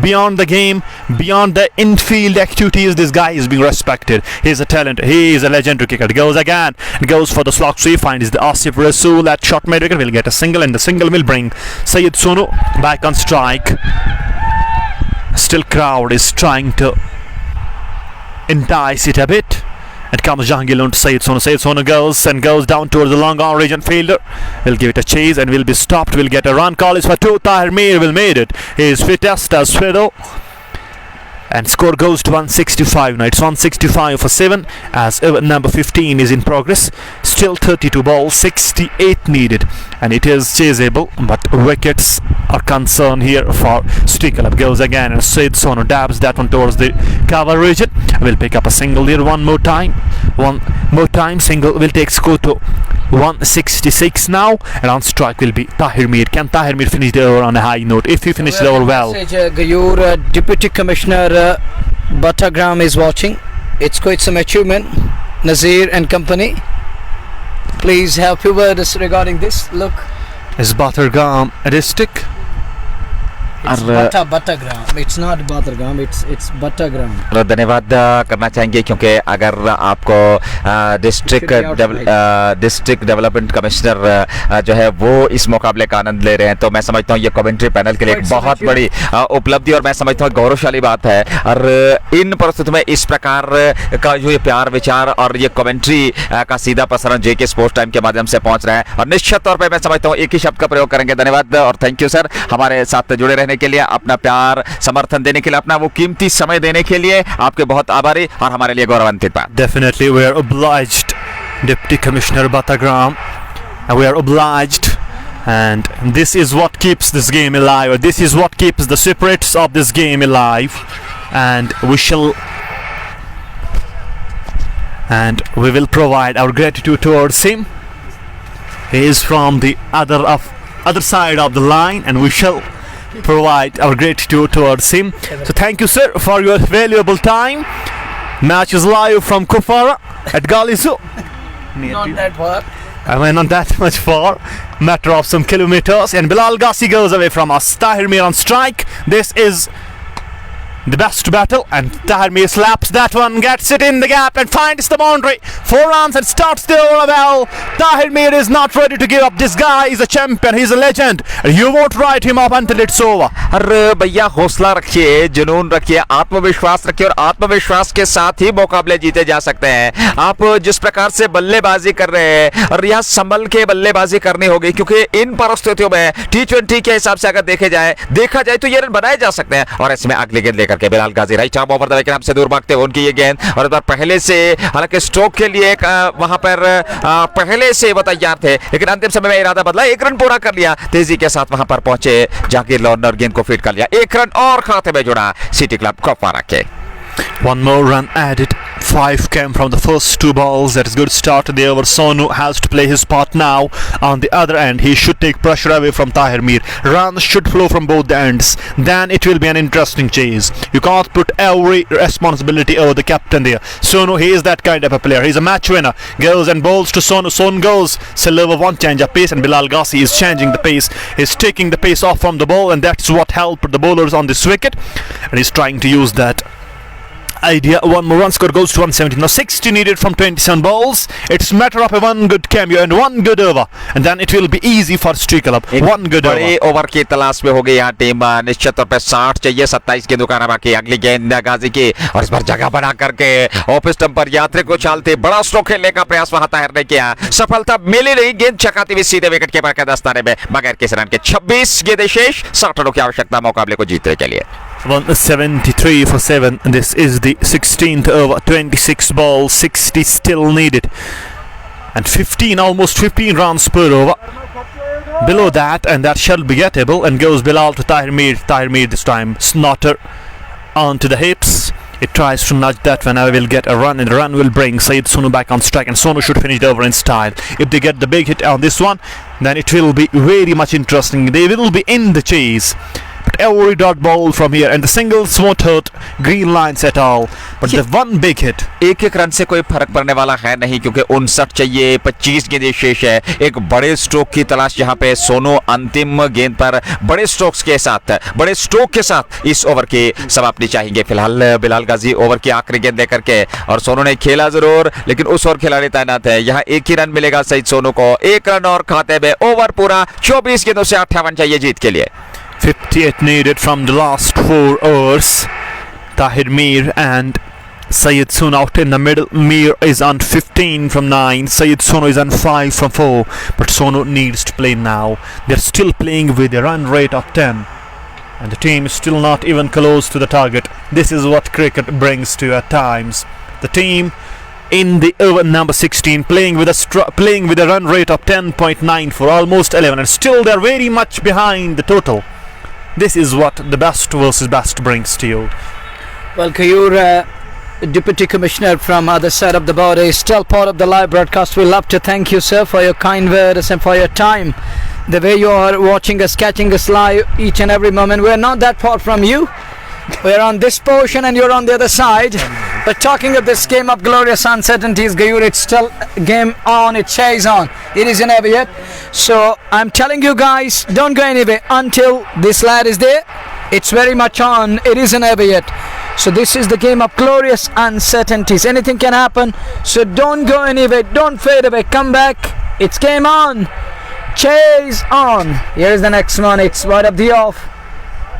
Beyond the game, beyond the infield activities, this guy is being respected. He is a talent. He is a legendary cricketer. Goes again and goes for the slog sweep. Finds the Asif Rasool at short mid wicket. Will get a single, and the single will bring Syed Sonu back on strike. Still, crowd is trying to entice it a bit. And comes Jahangir to Syed Sonu. Syed Sonu goes down towards the long on region fielder. Will give it a chase and will be stopped. Will get a run. Call is for 2. Tahir Mir will made it. He is fittest as fiddle. And score goes to 165 now. It's 165 for 7 as number 15 is in progress. Still 32 balls, 68 needed, and it is chaseable, but wickets are concerned here for City Club. Goes again, and Syed Sonu dabs that one towards the cover region. Will pick up a single here one more time. Single will take score to 166 now, and on strike will be Tahir Mir. Can Tahir Mir finish the over on a high note? If he finishes the over well. Gayur, Deputy Commissioner Battagram is watching. It's quite some achievement. Nazir and company. Please help your words regarding this. Look, Is Battagram a district? it's Battagram. It's not Battagram. It's Battagram. धन्यवाद करना चाहेंगे क्योंकि अगर आपको district development commissioner जो है वो इस मुकाबले का आनंद ले रहे हैं, तो मैं समझता हूँ ये कमेंट्री पैनल के लिए एक बहुत बड़ी उपलब्धि और मैं समझता हूँ गौरवशाली बात है। और इन परिस्थितियों में इस प्रकार का जो ये प्यार विचार और ये कमेंट्री का सीधा प्रसारण जेके स्पोर्ट्स टाइम के माध्यम से पहुंच रहा है, और निश्चित तौर पर मैं समझता हूँ एक ही शब्द का प्रयोग करेंगे, धन्यवाद और थैंक यू सर, हमारे साथ जुड़े रहने के लिए, अपना प्यार समर्थन देने के लिए, अपना वो कीमती समय देने के लिए आपके बहुत आभारी और हमारे लिए गौरवान्वित बात। Definitely we are obliged, Deputy Commissioner Battagram, and we are obliged, and this is what keeps this game alive, or this is what keeps the spirits of this game alive, and we will provide our gratitude towards him. He is from the other side of the line, and we shall provide our gratitude towards him. So thank you sir for your valuable time. Match is live from Kufara at Galisu. Not that far. I mean, not that much far, matter of some kilometers, and Bilal Ghazi goes away from us. Tahir Mir on strike. This is the best battle, and Tahir Mir slaps that one, gets it in the gap and finds the boundary. 4 runs and starts the over well. Tahir Mir is not ready to give up. This guy is a champion, he's a legend, and you won't write him up until it's over. अरे भैया हौसला रखिए, जुनून रखिए, आत्मविश्वास रखिए, और आत्मविश्वास के साथ ही मुकाबले जीते जा सकते हैं। आप जिस प्रकार से बल्लेबाजी कर रहे हैं, और यह संभल के बल्लेबाजी करनी होगी, क्योंकि इन परिस्थितियों में T20 के हिसाब से अगर देखा जाए तो ये रन बनाए जा सकते हैं। और इसमें अगली गेंद लेकर के Bilal Ghazi right arm over the wicket हमसे दूर भागते हुए उनकी ये गेंद, और इस बार पहले से हालांकि स्ट्रोक के लिए वहां पर पहले से वो तैयार थे, लेकिन अंतिम समय में इरादा बदला, 1 रन पूरा कर लिया, तेजी के साथ वहां पर पहुंचे जहांगीर लोन और गेंद को फीड कर लिया, 1 रन और खाते में जुड़ा सिटी क्लब कुपवारा के। One more run added. 5 came from the first 2 balls. That is good start to the over. Sonu has to play his part now. On the other end, he should take pressure away from Tahir Mir. Runs should flow from both the ends. Then it will be an interesting chase. You can't put every responsibility over the captain there. Sonu, he is that kind of a player. He's a match winner. Goes and bowls to Sonu. Sonu goes. Silver one change of pace, and Bilal Ghazi is changing the pace. He's taking the pace off from the ball, and that's what helped the bowlers on this wicket. And he's trying to use that idea. One more run, score goes to 170. Now 60 needed from 27 balls. It's matter of a 1 good cameo and 1 good over, and then it will be easy for City Club. 1 good over. बड़े over की तलाश में हो गई यहाँ team, निश्चित तौर पे 60 चाहिए, 27 गेंदों का बाकी। अगली गेंद गाजी की, और इस बार जगह बना करके ऑफिस स्टंप पर यात्री को चालते बड़ा स्ट्रोक खेलने का प्रयास वहां ताहिर ने किया, सफलता मिली नहीं, गेंद चकाती हुई सीधे विकेट कीपर के दस्ताने में बगैर किसी रन के। 26 गेंदें शेष, 60 रनों की आवश्यकता मुकाबले को जीतने के लिए। 173 for 7. This is the 16th over. 26 balls, 60 still needed, and almost 15 runs per over. Below that, and that shall be gettable, and goes Bilal to Tahir Mir. Tahir Mir this time snotter onto the hips. It tries to nudge that one. I will get a run, and the run will bring Syed Sonu back on strike, and Sonu should finish the over in style. If they get the big hit on this one, then it will be very much interesting. They will be in the chase. Every dot ball from here, and the singles won't hurt green lines at all, but the one big hit. एक run से कोई फर्क पड़ने वाला है नहीं, क्योंकि 59 चाहिए, 25 गेंदें शेष है। एक बड़े स्ट्रोक की तलाश यहाँ पे सोनू अंतिम गेंद पर बड़े स्ट्रोक के साथ इस ओवर की समाप्ति चाहेंगे। फिलहाल बिलाल गाजी ओवर की आखिरी गेंद लेकर के, और सोनू ने खेला जरूर, लेकिन उस ओवर खिलाड़ी तैनात है। यहाँ एक ही रन मिलेगा सईद सोनू को, 1 रन और खाते में। ओवर पूरा 24 गेंदों से 58 चाहिए जीत के लिए। 58 needed from the last 4 overs. Tahir Mir and Syed Sonu out in the middle. Mir is on 15 from 9. Syed Sonu is on 5 from 4. But Sonu needs to play now. They're still playing with a run rate of 10. And the team is still not even close to the target. This is what cricket brings to you at times. The team in the over number 16 playing with a run rate of 10.9 for almost 11, and still they're very much behind the total. This is what the best versus best brings to you. Well, Kayur, Deputy Commissioner from other side of the border, is still part of the live broadcast. We love to thank you, sir, for your kind words and for your time. The way you are watching us, catching us live each and every moment. We're not that far from you. We're on this portion and you're on the other side. But talking of this game of glorious uncertainties, Kayur, it's still game on, it chase on. It isn't over yet. So I'm telling you guys, don't go anywhere until this lad is there. It's very much on. It isn't over yet. So this is the game of glorious uncertainties. Anything can happen. So don't go anywhere. Don't fade away. Come back. It's game on. Chase on. Here is the next one. It's wide of the off.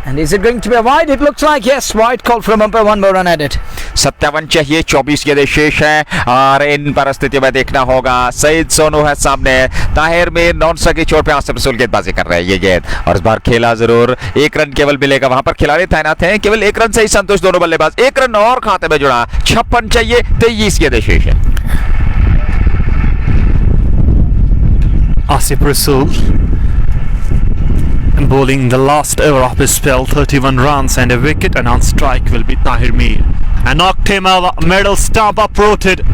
And is it going to be a wide? It looks like yes. Wide call from umpire. One more run at it. 57 चाहिए, 24 गेंदें शेष हैं और इन परिस्थितियों में देखना होगा। सईद सोनू है सामने, ताहिर मीर नॉन स्ट्राइक की चोट पे आसिफ रसूल गेंदबाजी कर रहे हैं। ये गेंद और इस बार खेला जरूर, एक रन केवल मिलेगा। वहां पर खिलाड़ी तैनात हैं, केवल एक रन से ही संतुष्ट दोनों बल्लेबाज। एक रन और खाते में जुड़ा। 56 चाहिए, 23 गेंदें शेष है। Asif Rasool bowling the last over of his spell, 31 runs and a wicket, and on strike will be Tahir Mir. And knocked him out, middle stump uprooted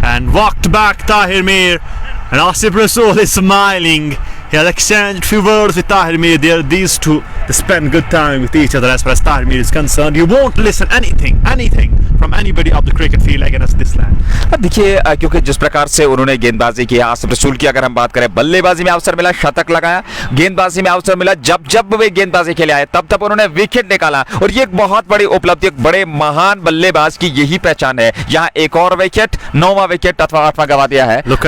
and walked back Tahir Mir. And Asif Rasool is smiling. He has exchanged few words with Tahir Mir. These two, they spend good time with each other as far as Tahir Mir is concerned. You won't listen anything from anybody of the cricket field against this lad. देखिए, क्योंकि जिस प्रकार से उन्होंने गेंदबाजी की, आसिफ रसूल की अगर हम बात करें, बल्लेबाजी में अवसर मिला, शतक लगाया, गेंदबाजी में अवसर मिला, जब वे गेंदबाजी खेले आए तब उन्होंने विकेट निकाला। और ये एक बहुत बड़ी उपलब्धि, एक बड़े महान बल्लेबाज की यही पहचान है। यहाँ एक और विकेट, 9वां विकेट अथवा 8वां गवा दिया है। Look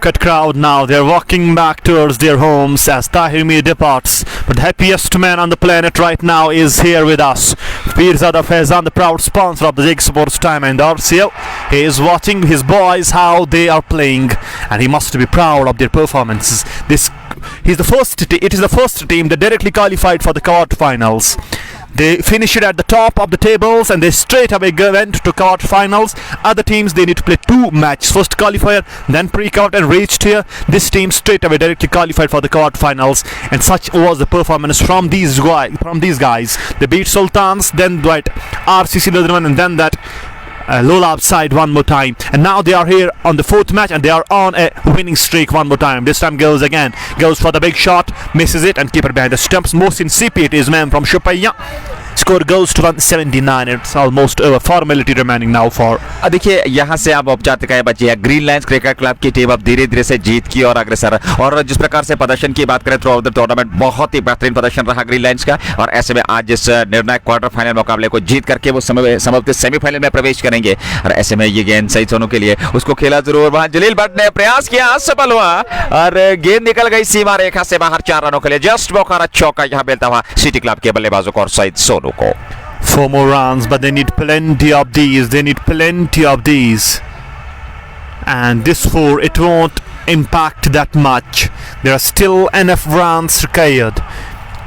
at crowd now. They're walking back towards their homes as Tahir Mir departs. But the happiest man on the planet right now is here with us. Pirzada Faizan, the proud sponsor of the Zig Sports Time and RCL. He is watching his boys how they are playing, and he must be proud of their performances. It is the first team that directly qualified for the quarterfinals. They finished at the top of the tables and they straight away went to quarterfinals. Other teams, they need to play 2 matches, first qualifier, then pre-quart, and reached here. This team straight away directly qualified for the quarterfinals, and such was the performance from these guys. They beat Sultans, then RCC Ludhiana, and then that Lolab side one more time, and now they are here on the 4th match and they are on a winning streak one more time. This time goes for the big shot, misses it, and keeper behind the stumps. Mohsin CP, it is man from Shupaiya. Score goes to 179. It's almost over. Formality remaining now for. देखिए, यहाँ से आप औपचारिक बची है। Green lines cricket club की team अब धीरे धीरे से जीत की और अग्रसर, और जिस प्रकार से प्रदर्शन की बात करें थ्रू आउट द टूर्नामेंट, बहुत ही बेहतरीन प्रदर्शन रहा ग्रीन लाइंस का। और ऐसे में आज इस निर्णायक क्वार्टर फाइनल मुकाबले को जीत करके वो संभवतः सेमीफाइनल में प्रवेश करेंगे। और ऐसे में ये गेंद सईद सोनू के लिए, उसको खेला जरूर, वहां जलील भट्ट ने प्रयास किया, असफल हुआ और गेंद निकल गई सीमा रेखा से बाहर। 4 रनों के लिए जस्ट बोखारा चौका यहाँ मिलता हुआ सिटी क्लब के बल्लेबाजों को और सईद सोनू को। 4 more runs, but they need plenty of these. And this 4, it won't impact that much. There are still enough runs required.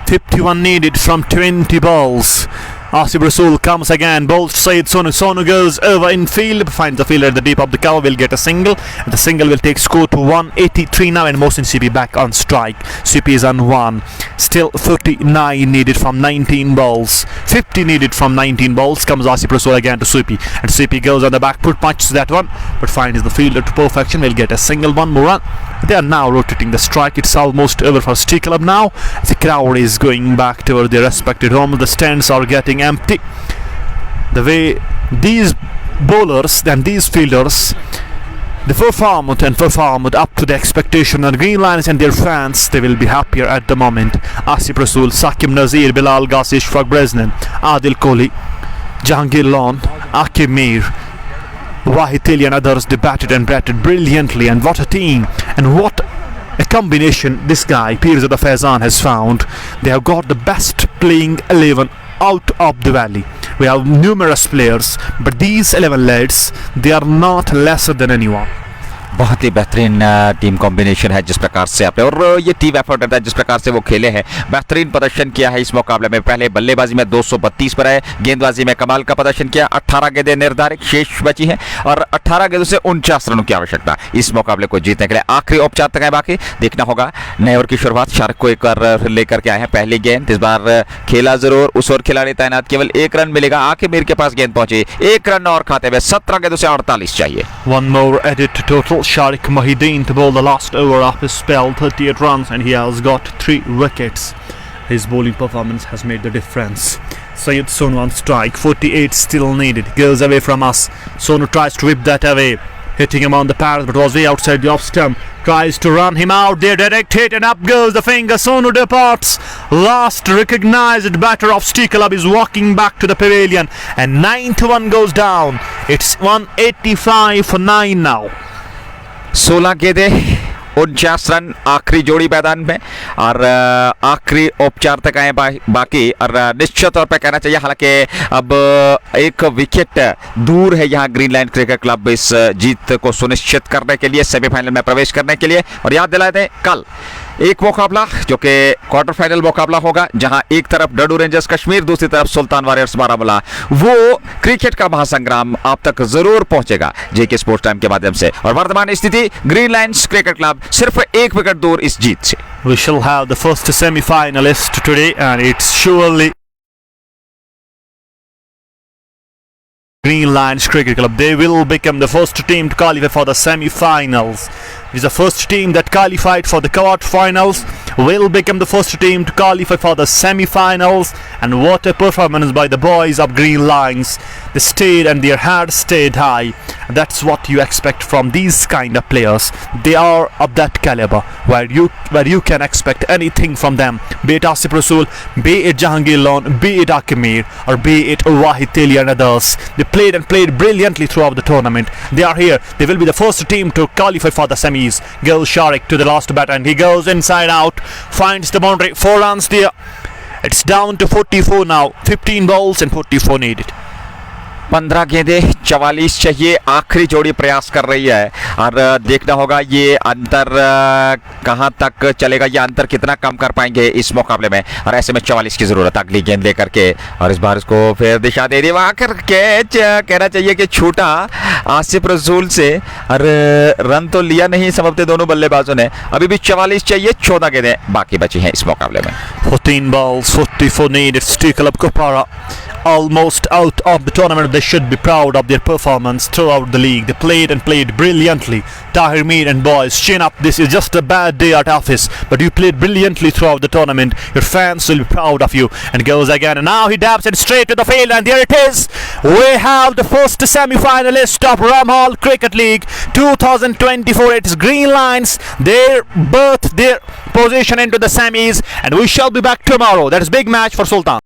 51 needed from 20 balls. Asif Rasool comes again, bowls Saeed Sonu. Sonu goes over in field, finds the fielder at the deep of the cover, will get a single. And the single will take score to 183 now, and Mohsin CP back on strike. CP is on 1. Still 39 needed from 19 balls. 50 needed from 19 balls. Comes Asif Rasool again to CP. And CP goes on the back foot, punches that one, but finds the fielder to perfection, will get a single, 1 more run. They are now rotating the strike. It's almost over for City Club now. The crowd is going back toward their respected homes. The stands are getting empty. The way these bowlers and these fielders, they performed up to the expectation, and Green Lions and their fans, they will be happier at the moment. Asif Rasool, Sakim Nazir, Bilal Ghazi, Ishfaq Bresnan, Adil Kohli, Jahangir Lon, Aqib Mir, Wahid Ali and others, they batted and batted brilliantly, and what a team, and what a combination this guy Pirzada Faizan has found. They have got the best playing 11 out of the valley. We have numerous players, but these 11 lads, they are not lesser than anyone. बहुत ही बेहतरीन team combination है जिस प्रकार से आपने, और ये team effort रहता है जिस प्रकार से वो खेले हैं। बेहतरीन प्रदर्शन किया है इस मुकाबले में। पहले बल्लेबाजी में 232 पर है, गेंदबाजी में कमाल का प्रदर्शन किया। 18 गेंदें निर्धारित शेष बची हैं और 18 गेंदों से 49 रनों की आवश्यकता इस मुकाबले को जीतने के लिए। आखिरी औपचारिकताएं बाकी देखना होगा। नए ओवर की शुरुआत शार्क को एक बार लेकर के आए हैं। पहली गेंद इस बार खेला जरूर, उस ओर खिलाड़ी तैनात, केवल 1 रन मिलेगा। आके मीर के पास गेंद पहुंची, 1 रन और खाते में 17 गेंदों से 48 चाहिए। One more added to total. Sharik Mahideen to bowl the last over of his spell, 38 runs, and he has got 3 wickets. His bowling performance has made the difference. Syed Sonu on strike, 48 still needed. Goes away from us. Sonu tries to whip that away, hitting him on the pads, but was way outside the off stump. Tries to run him out there, direct hit, and up goes the finger. Sonu departs. Last recognized batter of Steel Club is walking back to the pavilion, and 9th one goes down. It's 185 for 9 now. 16 गेंदें 49 run आखिरी जोड़ी मैदान में, और आखिरी औपचारिकताएं बाकी। और निश्चित तौर पर कहना चाहिए, हालांकि अब एक विकेट दूर है यहाँ ग्रीनलैंड क्रिकेट क्लब इस जीत को सुनिश्चित करने के लिए, सेमीफाइनल में प्रवेश करने के लिए। और याद दिला दें, कल एक मुकाबला जो कि क्वार्टर फाइनल मुकाबला होगा, जहां एक तरफ डडू रेंजर्स कश्मीर, दूसरी तरफ सुल्तान वॉरियर्स बारामूला। वो क्रिकेट का महासंग्राम आप तक जरूर पहुंचेगा जेके स्पोर्ट्स टाइम के माध्यम से। और वर्तमान स्थिति ग्रीनलैंड क्रिकेट क्लब सिर्फ 1 विकेट दूर इस जीत से। We shall have the first semi-finalist today, and it's surely Greenlands Cricket Club. They will become the first team to qualify for the semi-finals. It is the first team that qualified for the quarter-finals, will become the first team to qualify for the semi-finals. And what a performance by the boys of Green Lions. They stayed and their heads stayed high. That's what you expect from these kind of players. They are of that caliber where you can expect anything from them. Be it Asif Rasool, be it Jahangir Lone, be it Akimir, or be it Wahid Teli and others. They played brilliantly throughout the tournament. They are here. They will be the first team to qualify for the semis. Goes Sharik to the last bat, and he goes inside out, finds the boundary, 4 runs there. It's down to 44 now. 15 balls and 44 needed. 15 गेंदें 44 चाहिए। आखिरी जोड़ी प्रयास कर रही है, और देखना होगा ये अंतर कहां तक चलेगा, ये अंतर कितना कम कर पाएंगे इस मुकाबले में। और ऐसे में 44 की जरूरत अगली गेंद लेकर के, और इस बार इसको फिर दिशा दे दी। आखिर कैच कहना चाहिए कि छूटा आसिफ रसूल से, और रन तो लिया नहीं समझते दोनों बल्लेबाजों ने। अभी भी 44 चाहिए, 14 गेंदें बाकी बची हैं इस मुकाबले में। 14 balls, 44 needed. Steel Club Kupara almost out of the tournament. They should be proud of their performance throughout the league. They played brilliantly. Tahir Mir and boys, chin up. This is just a bad day at office, but you played brilliantly throughout the tournament. Your fans will be proud of you. And goes again, and now he dabs it straight to the field, and there it is. We have the first semi-finalist of Ramhall Cricket League 2024. It's Green Lions. They birthed their position into the semis, and we shall be back tomorrow. That is big match for Sultan.